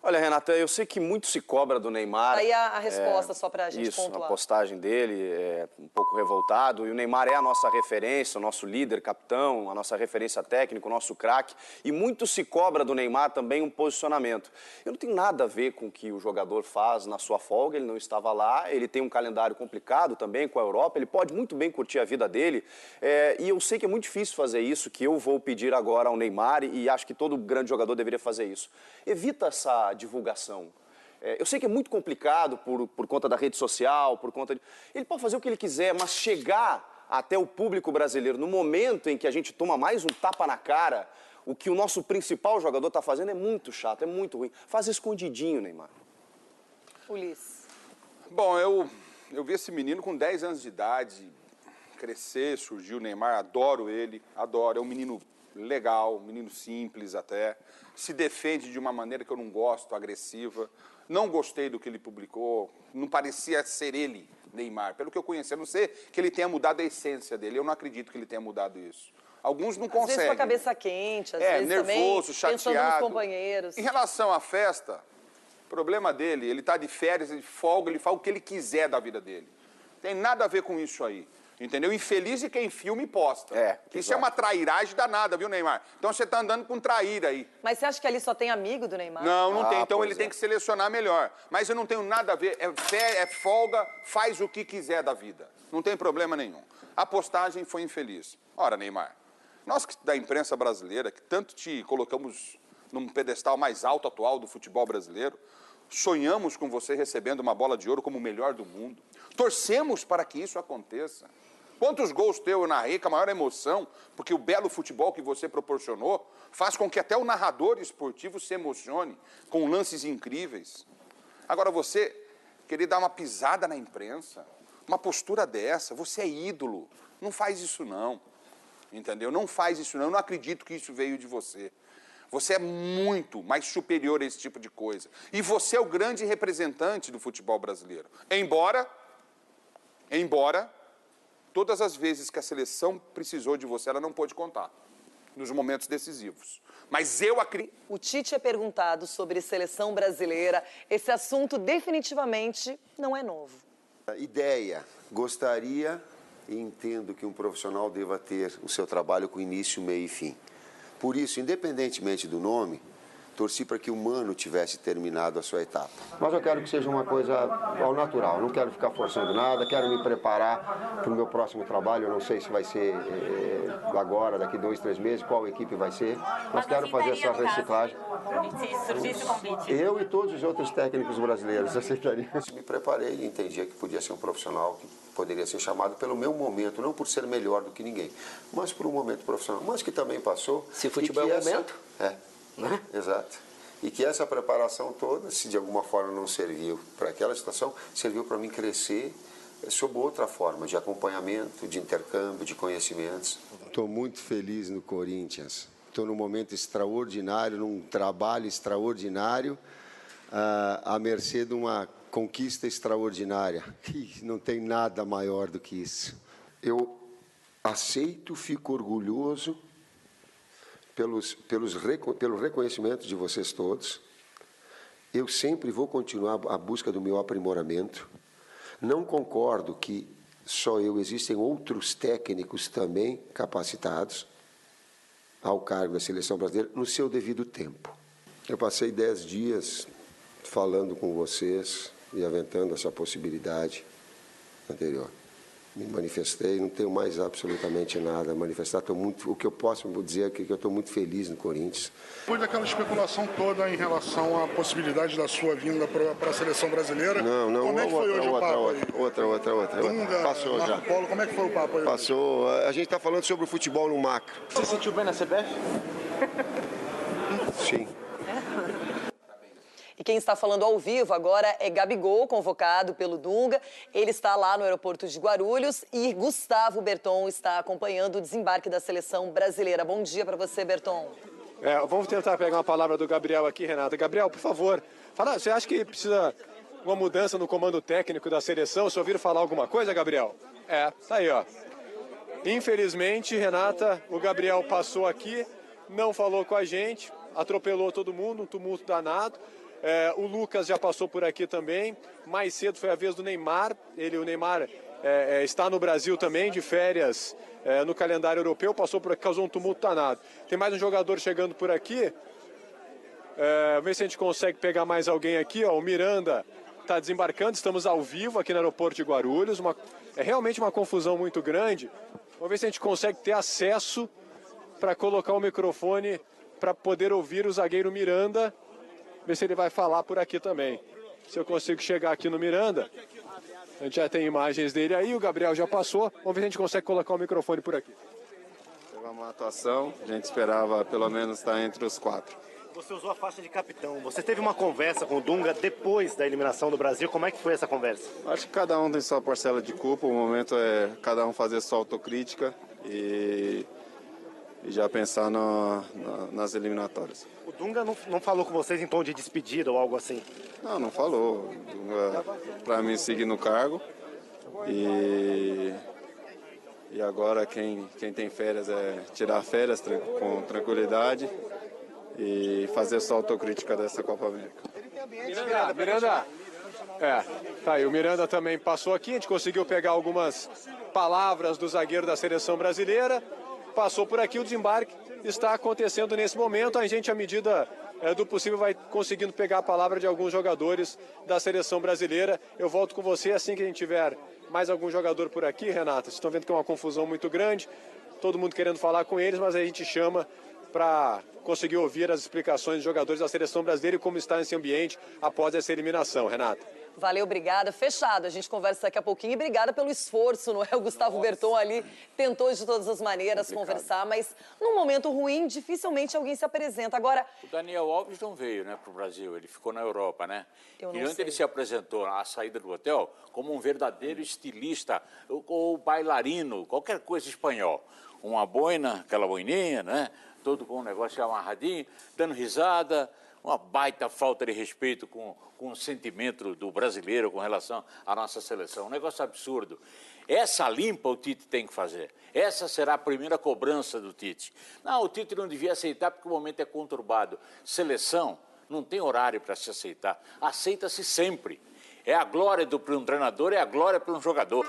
Olha, Renata, eu sei que muito se cobra do Neymar. Aí a resposta, só pra gente isso, pontuar. Isso, a postagem dele é um pouco revoltado. E o Neymar é a nossa referência, o nosso líder, capitão, a nossa referência técnica, o nosso craque. E muito se cobra do Neymar também um posicionamento. Eu não tenho nada a ver com o que o jogador faz na sua folga, ele não estava lá, ele tem um calendário complicado também com a Europa, ele pode muito bem curtir a vida dele. E eu sei que é muito difícil fazer isso, que eu vou pedir agora ao Neymar, e acho que todo grande jogador deveria fazer isso. Evita essa divulgação. Eu sei que é muito complicado por conta da rede social, por conta de... Ele pode fazer o que ele quiser, mas chegar até o público brasileiro no momento em que a gente toma mais um tapa na cara, o que o nosso principal jogador está fazendo é muito chato, é muito ruim. Faz escondidinho, Neymar. Ulisses. Bom, eu vi esse menino com 10 anos de idade crescer, surgiu o Neymar, adoro ele, adoro. É um menino legal, um menino simples até, se defende de uma maneira que eu não gosto, agressiva. Não gostei do que ele publicou, não parecia ser ele, Neymar. Pelo que eu conheci, a não ser que ele tenha mudado a essência dele, eu não acredito que ele tenha mudado isso. Alguns não conseguem. Às vezes com a cabeça quente, às vezes nervoso, também chateado. Pensando nos companheiros. Em relação à festa, problema dele, ele está de férias, ele folga, ele faz o que ele quiser da vida dele. Tem nada a ver com isso aí. Entendeu? Infeliz de quem filma e posta. Isso é uma trairagem danada, viu, Neymar? Então você tá andando com traíra aí. Mas você acha que ali só tem amigo do Neymar? Não tem. Então ele tem que selecionar melhor. Mas eu não tenho nada a ver. É folga, faz o que quiser da vida. Não tem problema nenhum. A postagem foi infeliz. Ora, Neymar, nós da imprensa brasileira, que tanto te colocamos num pedestal mais alto atual do futebol brasileiro, sonhamos com você recebendo uma bola de ouro como o melhor do mundo. Torcemos para que isso aconteça. Quantos gols eu narrei com a maior emoção, porque o belo futebol que você proporcionou faz com que até o narrador esportivo se emocione com lances incríveis. Agora você querer dar uma pisada na imprensa, uma postura dessa, você é ídolo. Não faz isso não, entendeu? Não faz isso não, eu não acredito que isso veio de você. Você é muito mais superior a esse tipo de coisa. E você é o grande representante do futebol brasileiro. Embora, todas as vezes que a seleção precisou de você, ela não pôde contar, nos momentos decisivos. Mas eu acredito... O Tite é perguntado sobre seleção brasileira. Esse assunto definitivamente não é novo. Ideia. Gostaria e entendo que um profissional deva ter o seu trabalho com início, meio e fim. Por isso, independentemente do nome, torci para que o Mano tivesse terminado a sua etapa. Mas eu quero que seja uma coisa ao natural, não quero ficar forçando nada, quero me preparar para o meu próximo trabalho. Eu não sei se vai ser agora, daqui 2, 3 meses, qual equipe vai ser, mas quero fazer essa reciclagem. Se surgisse o convite. Eu e todos os outros técnicos brasileiros aceitariam. Me preparei e entendia que podia ser um profissional que poderia ser chamado pelo meu momento, não por ser melhor do que ninguém, mas por um momento profissional, mas que também passou. Se futebol é o momento? Né? Exato. E que essa preparação toda, se de alguma forma não serviu para aquela situação, serviu para mim crescer sob outra forma, de acompanhamento, de intercâmbio, de conhecimentos. Estou muito feliz no Corinthians. Estou num momento extraordinário, num trabalho extraordinário, à mercê de uma conquista extraordinária. E não tem nada maior do que isso. Eu aceito, fico orgulhoso pelo reconhecimento de vocês todos. Eu sempre vou continuar a busca do meu aprimoramento. Não concordo que só eu, existem outros técnicos também capacitados ao cargo da seleção brasileira no seu devido tempo. Eu passei 10 dias falando com vocês e aventando essa possibilidade anterior. Me manifestei, não tenho mais absolutamente nada a manifestar. O que eu posso dizer é que eu estou muito feliz no Corinthians. Depois daquela especulação toda em relação à possibilidade da sua vinda para a seleção brasileira, como é que foi hoje o papo aí? Outra. Dunga, passou já. Paulo, como é que foi o papo aí? Passou. A gente está falando sobre o futebol no macro. Você sentiu bem na CBF? Sim. E quem está falando ao vivo agora é Gabigol, convocado pelo Dunga. Ele está lá no aeroporto de Guarulhos e Gustavo Berton está acompanhando o desembarque da seleção brasileira. Bom dia para você, Berton. Vamos tentar pegar uma palavra do Gabriel aqui, Renata. Gabriel, por favor, você acha que precisa uma mudança no comando técnico da seleção? Você ouviram falar alguma coisa, Gabriel? Tá aí, ó. Infelizmente, Renata, o Gabriel passou aqui, não falou com a gente, atropelou todo mundo, um tumulto danado. O Lucas já passou por aqui também. Mais cedo foi a vez do Neymar. O Neymar está no Brasil também, de férias no calendário europeu. Passou por aqui, causou um tumulto danado. Tem mais um jogador chegando por aqui. Vamos ver se a gente consegue pegar mais alguém aqui. O Miranda está desembarcando. Estamos ao vivo aqui no aeroporto de Guarulhos. É realmente uma confusão muito grande. Vamos ver se a gente consegue ter acesso para colocar o microfone para poder ouvir o zagueiro Miranda. ver se ele vai falar por aqui também. Se eu consigo chegar aqui no Miranda, a gente já tem imagens dele aí, o Gabriel já passou. Vamos ver se a gente consegue colocar o microfone por aqui. Teve uma atuação, a gente esperava pelo menos estar entre os 4. Você usou a faixa de capitão. Você teve uma conversa com o Dunga depois da eliminação do Brasil. Como é que foi essa conversa? Acho que cada um tem sua parcela de culpa. O momento é cada um fazer sua autocrítica e já pensar nas eliminatórias. O Dunga não falou com vocês em tom de despedida ou algo assim? Não falou. O Dunga, para mim, seguir no cargo. E agora quem tem férias é tirar férias com tranquilidade e fazer sua autocrítica dessa Copa América. Miranda. Tá aí, o Miranda também passou aqui, a gente conseguiu pegar algumas palavras do zagueiro da seleção brasileira, passou por aqui, o desembarque está acontecendo nesse momento, a gente, à medida do possível, vai conseguindo pegar a palavra de alguns jogadores da seleção brasileira. Eu volto com você assim que a gente tiver mais algum jogador por aqui, Renata. Vocês estão vendo que é uma confusão muito grande, todo mundo querendo falar com eles, mas a gente chama para conseguir ouvir as explicações dos jogadores da seleção brasileira e como está esse ambiente após essa eliminação, Renata. Valeu, obrigada. Fechado. A gente conversa daqui a pouquinho. E obrigada pelo esforço, não é? O Gustavo Berton ali tentou de todas as maneiras conversar, mas num momento ruim, dificilmente alguém se apresenta. Agora... O Daniel Alves não veio, né, para o Brasil. Ele ficou na Europa, né? Eu não e ontem sei. ele se apresentou à saída do hotel como um verdadeiro estilista ou bailarino, qualquer coisa espanhol. Uma boina, aquela boininha, né? Todo com um negócio amarradinho, dando risada, uma baita falta de respeito com o sentimento do brasileiro com relação à nossa seleção. Um negócio absurdo. Essa limpa o Tite tem que fazer. Essa será a primeira cobrança do Tite. Não, o Tite não devia aceitar porque o momento é conturbado. Seleção não tem horário para se aceitar. Aceita-se sempre. É a glória para um treinador, é a glória para um jogador.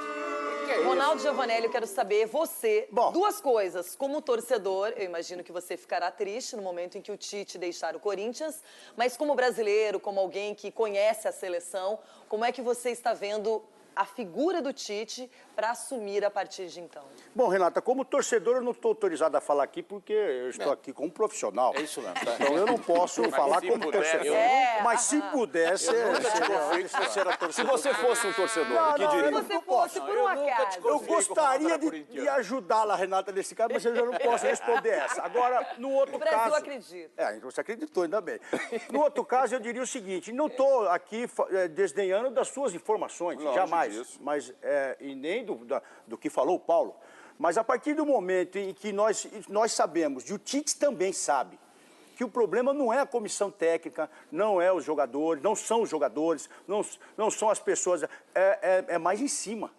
Ronaldo Giovanelli, eu quero saber, você, duas coisas. Como torcedor, eu imagino que você ficará triste no momento em que o Tite deixar o Corinthians, mas como brasileiro, como alguém que conhece a seleção, como é que você está vendo a figura do Tite para assumir a partir de então? Bom, Renata, como torcedor eu não estou autorizado a falar aqui porque eu estou aqui como profissional. É isso mesmo. Tá? Então eu não posso falar como torcedor. Mas se pudesse... Se você fosse um torcedor, o que diria? Se você fosse, por um acaso. Eu gostaria de ajudá-la, Renata, nesse caso, mas eu já não posso responder essa. Agora, no outro caso... O Brasil acredita. Você acreditou, ainda bem. No outro caso, eu diria o seguinte, não estou aqui desdenhando das suas informações, jamais. Mas, e nem do que falou o Paulo. Mas a partir do momento em que nós sabemos, e o Tite também sabe, que o problema não é a comissão técnica, não é os jogadores, não são os jogadores, não são as pessoas, é mais em cima.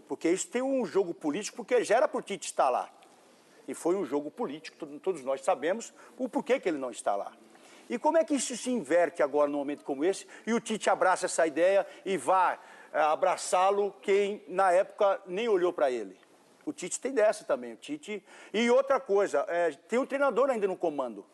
Porque isso tem um jogo político, porque já era para o Tite estar lá. E foi um jogo político, todos nós sabemos o porquê que ele não está lá. E como é que isso se inverte agora num momento como esse, e o Tite abraça essa ideia e vai abraçá-lo quem, na época, nem olhou para ele. O Tite tem dessa também, o Tite... E outra coisa, tem um treinador ainda no comando,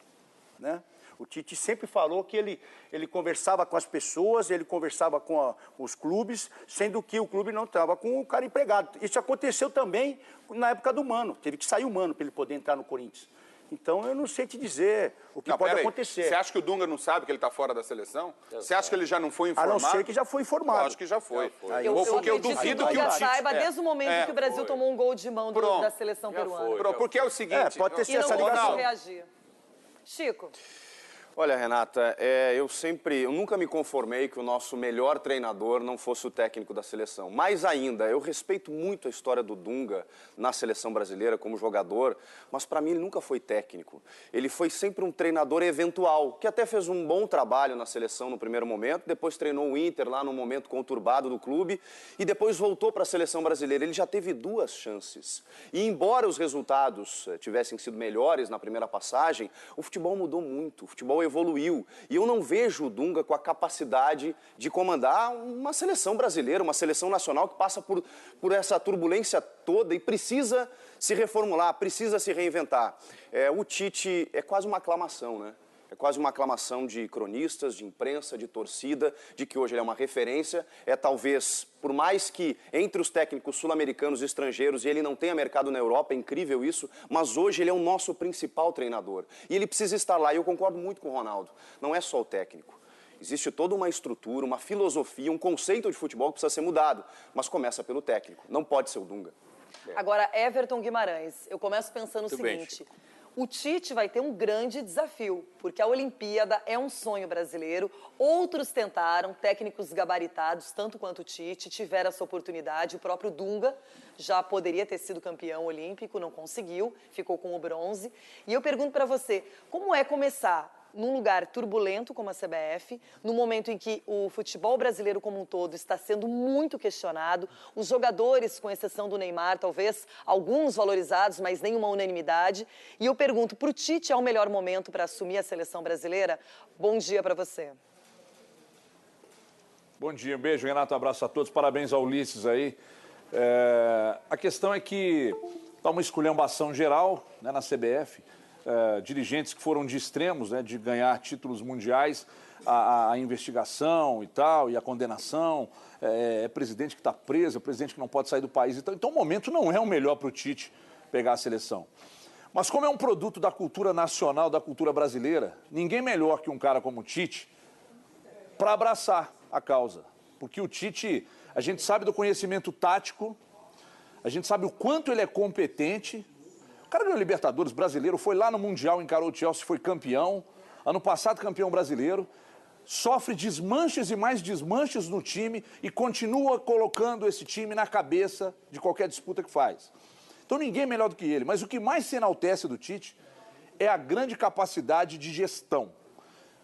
né? O Tite sempre falou que ele conversava com as pessoas, ele conversava com os clubes, sendo que o clube não estava com o cara empregado. Isso aconteceu também na época do Mano, teve que sair o Mano para ele poder entrar no Corinthians. Então, eu não sei te dizer o que pode acontecer. Você acha que o Dunga não sabe que ele está fora da seleção? Você acha que ele já não foi informado? A não ser que já foi informado. Eu acho que já foi. Porque eu duvido que o Tite saiba desde o momento que o Brasil tomou um gol de mão da seleção peruana. Porque é o seguinte... pode ter sido essa ligação. Reagir. Chico... Olha, Renata, eu nunca me conformei que o nosso melhor treinador não fosse o técnico da seleção. Mais ainda, eu respeito muito a história do Dunga na seleção brasileira como jogador, mas para mim ele nunca foi técnico. Ele foi sempre um treinador eventual, que até fez um bom trabalho na seleção no primeiro momento, depois treinou o Inter lá no momento conturbado do clube e depois voltou para a seleção brasileira. Ele já teve 2 chances. E embora os resultados tivessem sido melhores na primeira passagem, o futebol mudou muito, o futebol evoluiu. E eu não vejo o Dunga com a capacidade de comandar uma seleção brasileira, uma seleção nacional que passa por essa turbulência toda e precisa se reformular, precisa se reinventar. O Tite é quase uma aclamação, né? É quase uma aclamação de cronistas, de imprensa, de torcida, de que hoje ele é uma referência. É talvez, por mais que entre os técnicos sul-americanos e estrangeiros, e ele não tenha mercado na Europa, é incrível isso, mas hoje ele é o nosso principal treinador. E ele precisa estar lá, e eu concordo muito com o Ronaldo. Não é só o técnico. Existe toda uma estrutura, uma filosofia, um conceito de futebol que precisa ser mudado, mas começa pelo técnico, não pode ser o Dunga. Agora, Everton Guimarães, eu começo pensando o seguinte... O Tite vai ter um grande desafio, porque a Olimpíada é um sonho brasileiro. Outros tentaram, técnicos gabaritados, tanto quanto o Tite, tiveram essa oportunidade. O próprio Dunga já poderia ter sido campeão olímpico, não conseguiu, ficou com o bronze. E eu pergunto para você, como é começar num lugar turbulento como a CBF, no momento em que o futebol brasileiro como um todo está sendo muito questionado, os jogadores, com exceção do Neymar, talvez alguns valorizados, mas nenhuma unanimidade. E eu pergunto, para o Tite é o melhor momento para assumir a seleção brasileira? Bom dia para você. Bom dia, um beijo, Renato, um abraço a todos, parabéns ao Ulisses aí. A questão é que está uma esculhambação geral, né, na CBF, dirigentes que foram de extremos, né, de ganhar títulos mundiais, a investigação e tal, e a condenação, presidente que está preso, presidente que não pode sair do país. Então o momento não é o melhor para o Tite pegar a seleção. Mas como é um produto da cultura nacional, da cultura brasileira, ninguém melhor que um cara como o Tite para abraçar a causa. Porque o Tite, a gente sabe do conhecimento tático, a gente sabe o quanto ele é competente. O cara ganhou Libertadores brasileiro, foi lá no Mundial, encarou o Chelsea, foi campeão. Ano passado, campeão brasileiro. Sofre desmanches e mais desmanches no time e continua colocando esse time na cabeça de qualquer disputa que faz. Então ninguém é melhor do que ele. Mas o que mais se enaltece do Tite é a grande capacidade de gestão,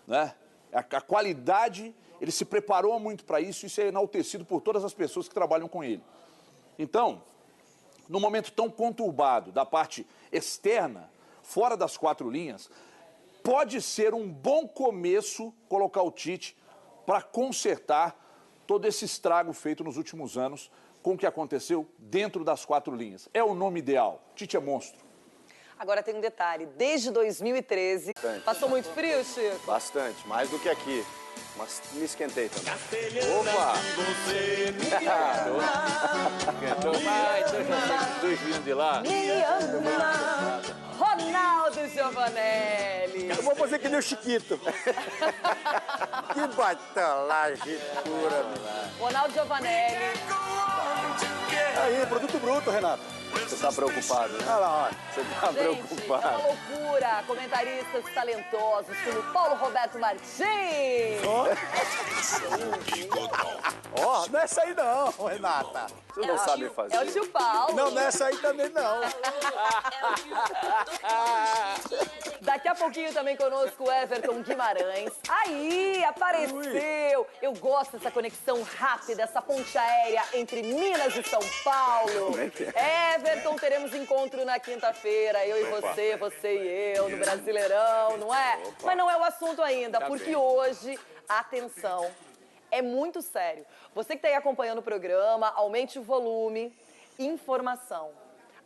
né? A qualidade, ele se preparou muito para isso, isso é enaltecido por todas as pessoas que trabalham com ele. Então, num momento tão conturbado da parte externa, fora das quatro linhas, pode ser um bom começo colocar o Tite para consertar todo esse estrago feito nos últimos anos com o que aconteceu dentro das quatro linhas. É o nome ideal. Tite é monstro. Agora tem um detalhe, desde 2013... Bastante. Passou muito frio, Chico? Bastante, mais do que aqui. Mas me esquentei também. Opa! Esquentou mais, então já sei que os dois vinham de lá. Me ama, Ronaldo Giovanelli. Eu vou fazer que nem o Chiquito. Que batalagem pura, meu. Ronaldo Giovanelli. Aí, produto bruto, Renato. Você tá preocupado, né? Olha lá, olha. Você tá preocupado. É uma loucura. Comentaristas talentosos como Paulo Roberto Martins. Ó, não é essa aí não, Renata. Você não sabe fazer. É o tio Paulo. Não, não é essa aí também não. Daqui a pouquinho também conosco o Everton Guimarães. Aí, apareceu. Eu gosto dessa conexão rápida, essa ponte aérea entre Minas e São Paulo. Como é que é? Everton, teremos encontro na quinta-feira, eu e você, você e eu, no Brasileirão, não é? Mas não é o assunto ainda, porque hoje, atenção, é muito sério. Você que está aí acompanhando o programa, aumente o volume, informação.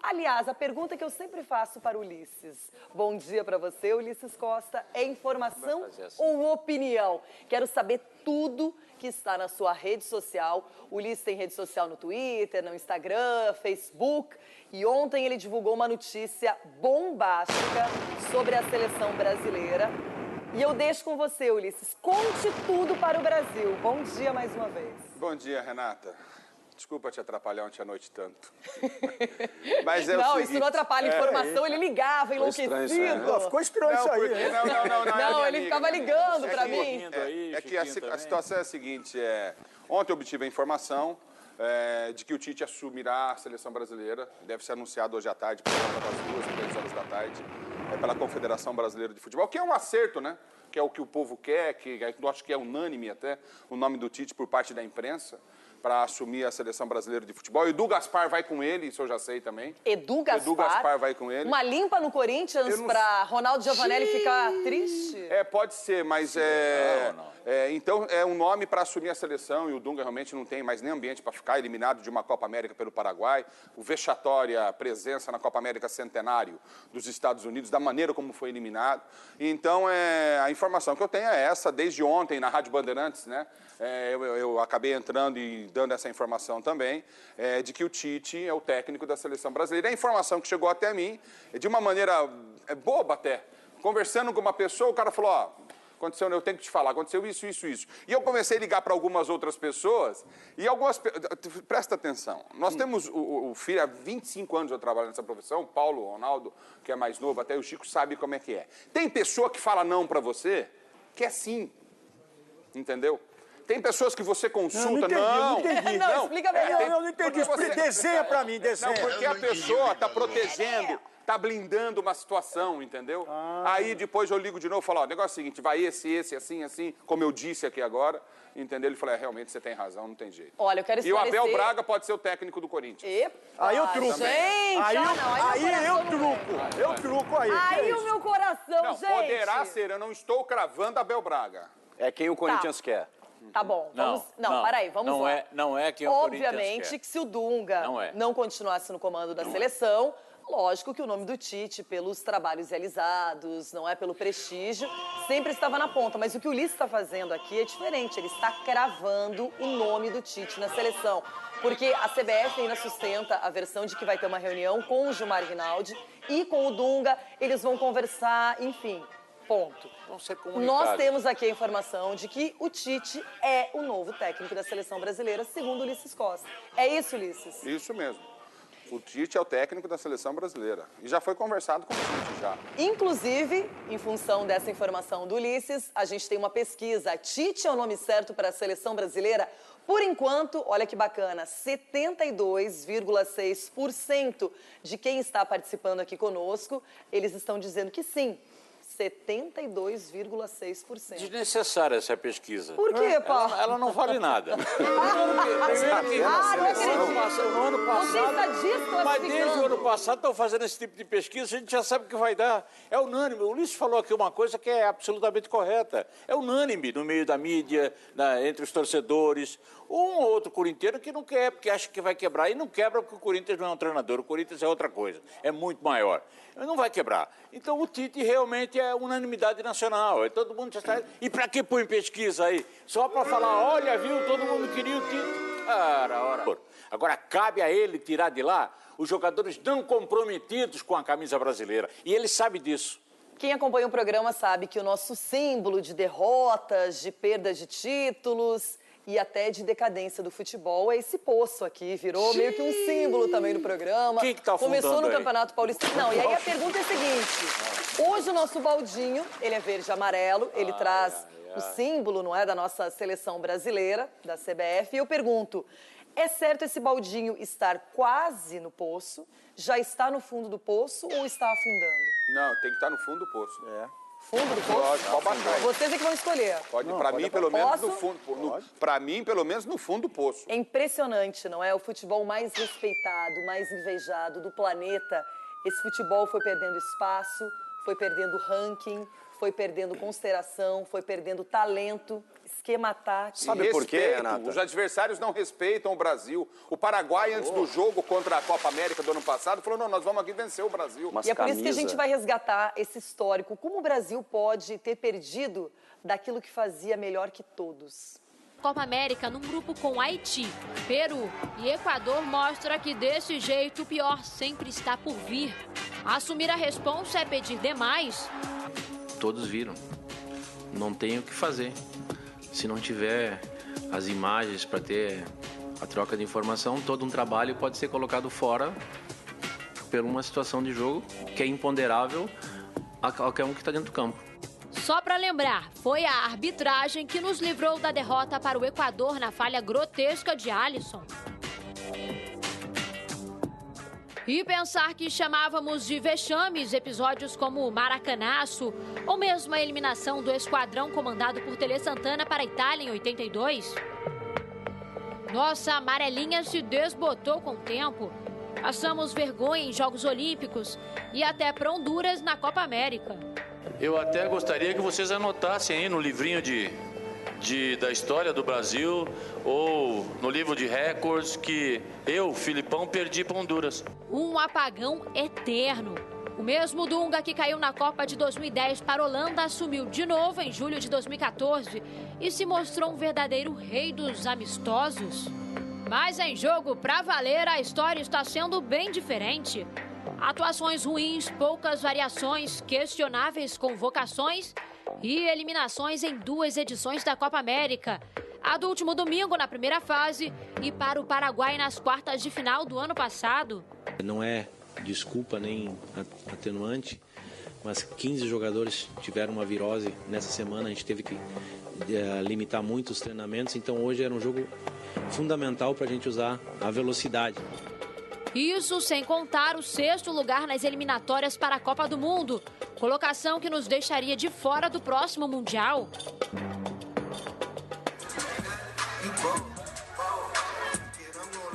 Aliás, a pergunta que eu sempre faço para o Ulisses. Bom dia para você, Ulisses Costa. É informação ou opinião? Quero saber tudo que está na sua rede social. O Ulisses tem rede social no Twitter, no Instagram, Facebook. E ontem ele divulgou uma notícia bombástica sobre a seleção brasileira. E eu deixo com você, Ulisses. Conte tudo para o Brasil. Bom dia mais uma vez. Bom dia, Renata. Desculpa te atrapalhar ontem à noite tanto. Mas é não, o seguinte, isso não atrapalha a informação. Ele ligava, enlouquecido. Ficou estranho isso aí. Não, ele ficava ligando para mim. É que a situação é a seguinte, ontem eu obtive a informação de que o Tite assumirá a seleção brasileira. Deve ser anunciado hoje à tarde, por volta das 2, 3 horas da tarde, pela Confederação Brasileira de Futebol, que é um acerto, né? Que é o que o povo quer, que eu acho que é unânime até, o nome do Tite por parte da imprensa, para assumir a seleção brasileira de futebol. Edu Gaspar vai com ele, isso eu já sei também. Edu Gaspar vai com ele. Uma limpa no Corinthians para Ronaldo Giovanelli ficar triste? Pode ser, mas Então, é um nome para assumir a seleção, e o Dunga realmente não tem mais nem ambiente para ficar eliminado de uma Copa América pelo Paraguai, o vexatória presença na Copa América Centenário dos Estados Unidos, da maneira como foi eliminado. Então, a informação que eu tenho é essa, desde ontem, na Rádio Bandeirantes, né? Eu acabei entrando e dando essa informação também, de que o Tite é o técnico da seleção brasileira. A informação que chegou até mim, de uma maneira boba até, conversando com uma pessoa, o cara falou, ó, aconteceu, eu tenho que te falar, aconteceu isso, isso, isso. E eu comecei a ligar para algumas outras pessoas, e presta atenção, nós temos o filho, há 25 anos eu trabalho nessa profissão, o Paulo, o Ronaldo, que é mais novo, até o Chico sabe como é que é. Tem pessoa que fala não para você, que é sim, entendeu? Tem pessoas que você consulta, não entendi. Não, explica melhor. Eu não entendi, desenha para mim, desenha. Não, porque a pessoa está protegendo, está blindando uma situação, entendeu? Aí depois eu ligo de novo e falo, ó, o negócio é o seguinte, vai esse, assim, como eu disse aqui agora, entendeu? Ele falou, realmente você tem razão, não tem jeito. Olha, eu quero esclarecer... E o Abel Braga pode ser o técnico do Corinthians. Aí eu truco. Gente, eu truco aí. Aí o meu coração, não, gente. Poderá ser, eu não estou cravando Abel Braga. É quem o Corinthians quer. Tá bom, vamos... Não, peraí, vamos lá. Não é quem o Corinthians quer. Obviamente que se o Dunga não continuasse no comando da seleção, lógico que o nome do Tite, pelos trabalhos realizados, não é pelo prestígio, sempre estava na ponta. Mas o que o Ulisses está fazendo aqui é diferente. Ele está cravando o nome do Tite na seleção. Porque a CBF ainda sustenta a versão de que vai ter uma reunião com o Gilmar Rinaldi e com o Dunga. Eles vão conversar, enfim... Ponto. Nós temos aqui a informação de que o Tite é o novo técnico da seleção brasileira, segundo Ulisses Costa. É isso, Ulisses? Isso mesmo. O Tite é o técnico da seleção brasileira. E já foi conversado com o Tite, já. Inclusive, em função dessa informação do Ulisses, a gente tem uma pesquisa. Tite é o nome certo para a seleção brasileira? Por enquanto, olha que bacana, 72,6% de quem está participando aqui conosco, eles estão dizendo que sim. 72,6%. Desnecessária essa pesquisa. Por quê, Paulo? Ela não vale nada. No ano passado... Mas desde o ano passado estão fazendo esse tipo de pesquisa, a gente já sabe o que vai dar. É unânime. O Ulisses falou aqui uma coisa que é absolutamente correta. É unânime no meio da mídia, entre os torcedores. Um ou outro corintiano que não quer, porque acha que vai quebrar. E não quebra porque o Corinthians não é um treinador. O Corinthians é outra coisa. É muito maior. Não vai quebrar. Então o Tite realmente é unanimidade nacional. Todo mundo já está... E para que põe pesquisa aí? Só para falar, olha, viu, todo mundo queria o Tite. Ora. Agora cabe a ele tirar de lá os jogadores não comprometidos com a camisa brasileira. E ele sabe disso. Quem acompanha o programa sabe que o nosso símbolo de derrotas, de perdas de títulos e até de decadência do futebol é esse poço aqui. Virou meio que um símbolo também no programa. Quem que tá afundando Começou no aí? Campeonato Paulista. Não, e aí a pergunta é a seguinte. Hoje o nosso baldinho, ele é verde e amarelo, ele traz o símbolo, não é, da nossa seleção brasileira, da CBF. E eu pergunto, é certo esse baldinho estar quase no poço, já está no fundo do poço ou está afundando? Não, tem que estar no fundo do poço. Fundo do poço? Pode baixar. Vocês é que vão escolher. Pode, para mim, pelo menos no fundo. Para mim, pelo menos no fundo do poço. É impressionante, não é? O futebol mais respeitado, mais invejado do planeta. Esse futebol foi perdendo espaço, foi perdendo ranking, foi perdendo consideração, foi perdendo talento, esquema tático. Sabe por quê, Renata? Os adversários não respeitam o Brasil. O Paraguai, antes do jogo contra a Copa América do ano passado, falou, não, nós vamos aqui vencer o Brasil. E é por isso que a gente vai resgatar esse histórico. Como o Brasil pode ter perdido daquilo que fazia melhor que todos? Copa América num grupo com Haiti, Peru e Equador mostra que desse jeito o pior sempre está por vir. Assumir a responsa é pedir demais. Todos viram. Não tem o que fazer. Se não tiver as imagens para ter a troca de informação, todo um trabalho pode ser colocado fora por uma situação de jogo que é imponderável a qualquer um que está dentro do campo. Só para lembrar, foi a arbitragem que nos livrou da derrota para o Equador na falha grotesca de Alisson. E pensar que chamávamos de vexames episódios como o Maracanaço ou mesmo a eliminação do esquadrão comandado por Tele Santana para a Itália em 82? Nossa amarelinha se desbotou com o tempo. Passamos vergonha em Jogos Olímpicos e até para Honduras na Copa América. Eu até gostaria que vocês anotassem aí no livrinho de da história do Brasil ou no livro de recordes que eu, Filipão, perdi para Honduras. Um apagão eterno. O mesmo Dunga que caiu na Copa de 2010 para a Holanda assumiu de novo em julho de 2014 e se mostrou um verdadeiro rei dos amistosos. Mas em jogo pra valer, a história está sendo bem diferente. Atuações ruins, poucas variações, questionáveis convocações e eliminações em 2 edições da Copa América. A do último domingo na primeira fase e para o Paraguai nas quartas de final do ano passado. Não é desculpa nem atenuante, mas 15 jogadores tiveram uma virose nessa semana, a gente teve que limitar muito os treinamentos, então hoje era um jogo fundamental para a gente usar a velocidade. Isso sem contar o 6º lugar nas eliminatórias para a Copa do Mundo, colocação que nos deixaria de fora do próximo Mundial.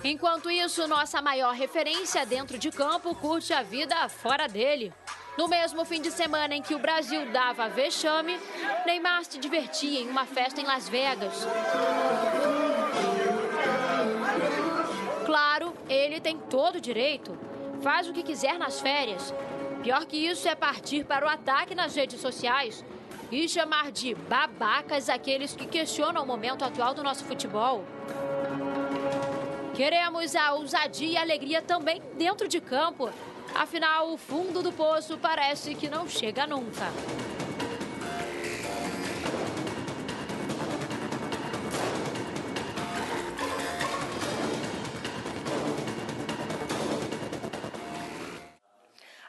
Enquanto isso, nossa maior referência dentro de campo curte a vida fora dele. No mesmo fim de semana em que o Brasil dava vexame, Neymar se divertia em uma festa em Las Vegas. Claro, ele tem todo o direito. Faz o que quiser nas férias. Pior que isso é partir para o ataque nas redes sociais e chamar de babacas aqueles que questionam o momento atual do nosso futebol. Queremos a ousadia e a alegria também dentro de campo. Afinal, o fundo do poço parece que não chega nunca.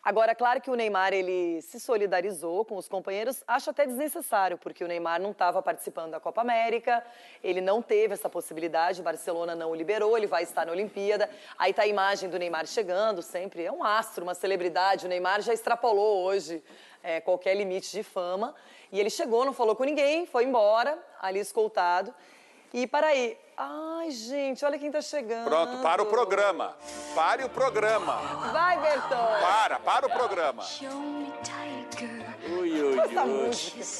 Agora, é claro que o Neymar, ele se solidarizou com os companheiros, acho até desnecessário, porque o Neymar não estava participando da Copa América, ele não teve essa possibilidade, o Barcelona não o liberou, ele vai estar na Olimpíada. Aí tá a imagem do Neymar chegando, sempre é um astro, uma celebridade, o Neymar já extrapolou hoje qualquer limite de fama. E ele chegou, não falou com ninguém, foi embora, ali escoltado. E para aí, ai gente, olha quem tá chegando. Pronto, para o programa. Pare o programa. Vai, Bertão. Para o programa. Ui, ui, ui.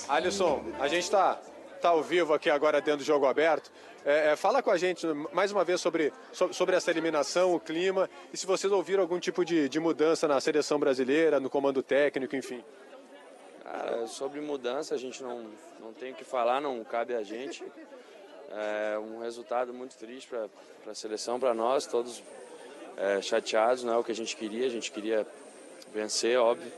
Alisson, a gente tá ao vivo aqui agora dentro do Jogo Aberto. Fala com a gente mais uma vez sobre essa eliminação, o clima, e se vocês ouviram algum tipo de mudança na seleção brasileira, no comando técnico, enfim. Cara, sobre mudança a gente não tem o que falar, não cabe a gente. É um resultado muito triste para a seleção, para nós, todos chateados, não é o que a gente queria vencer, óbvio.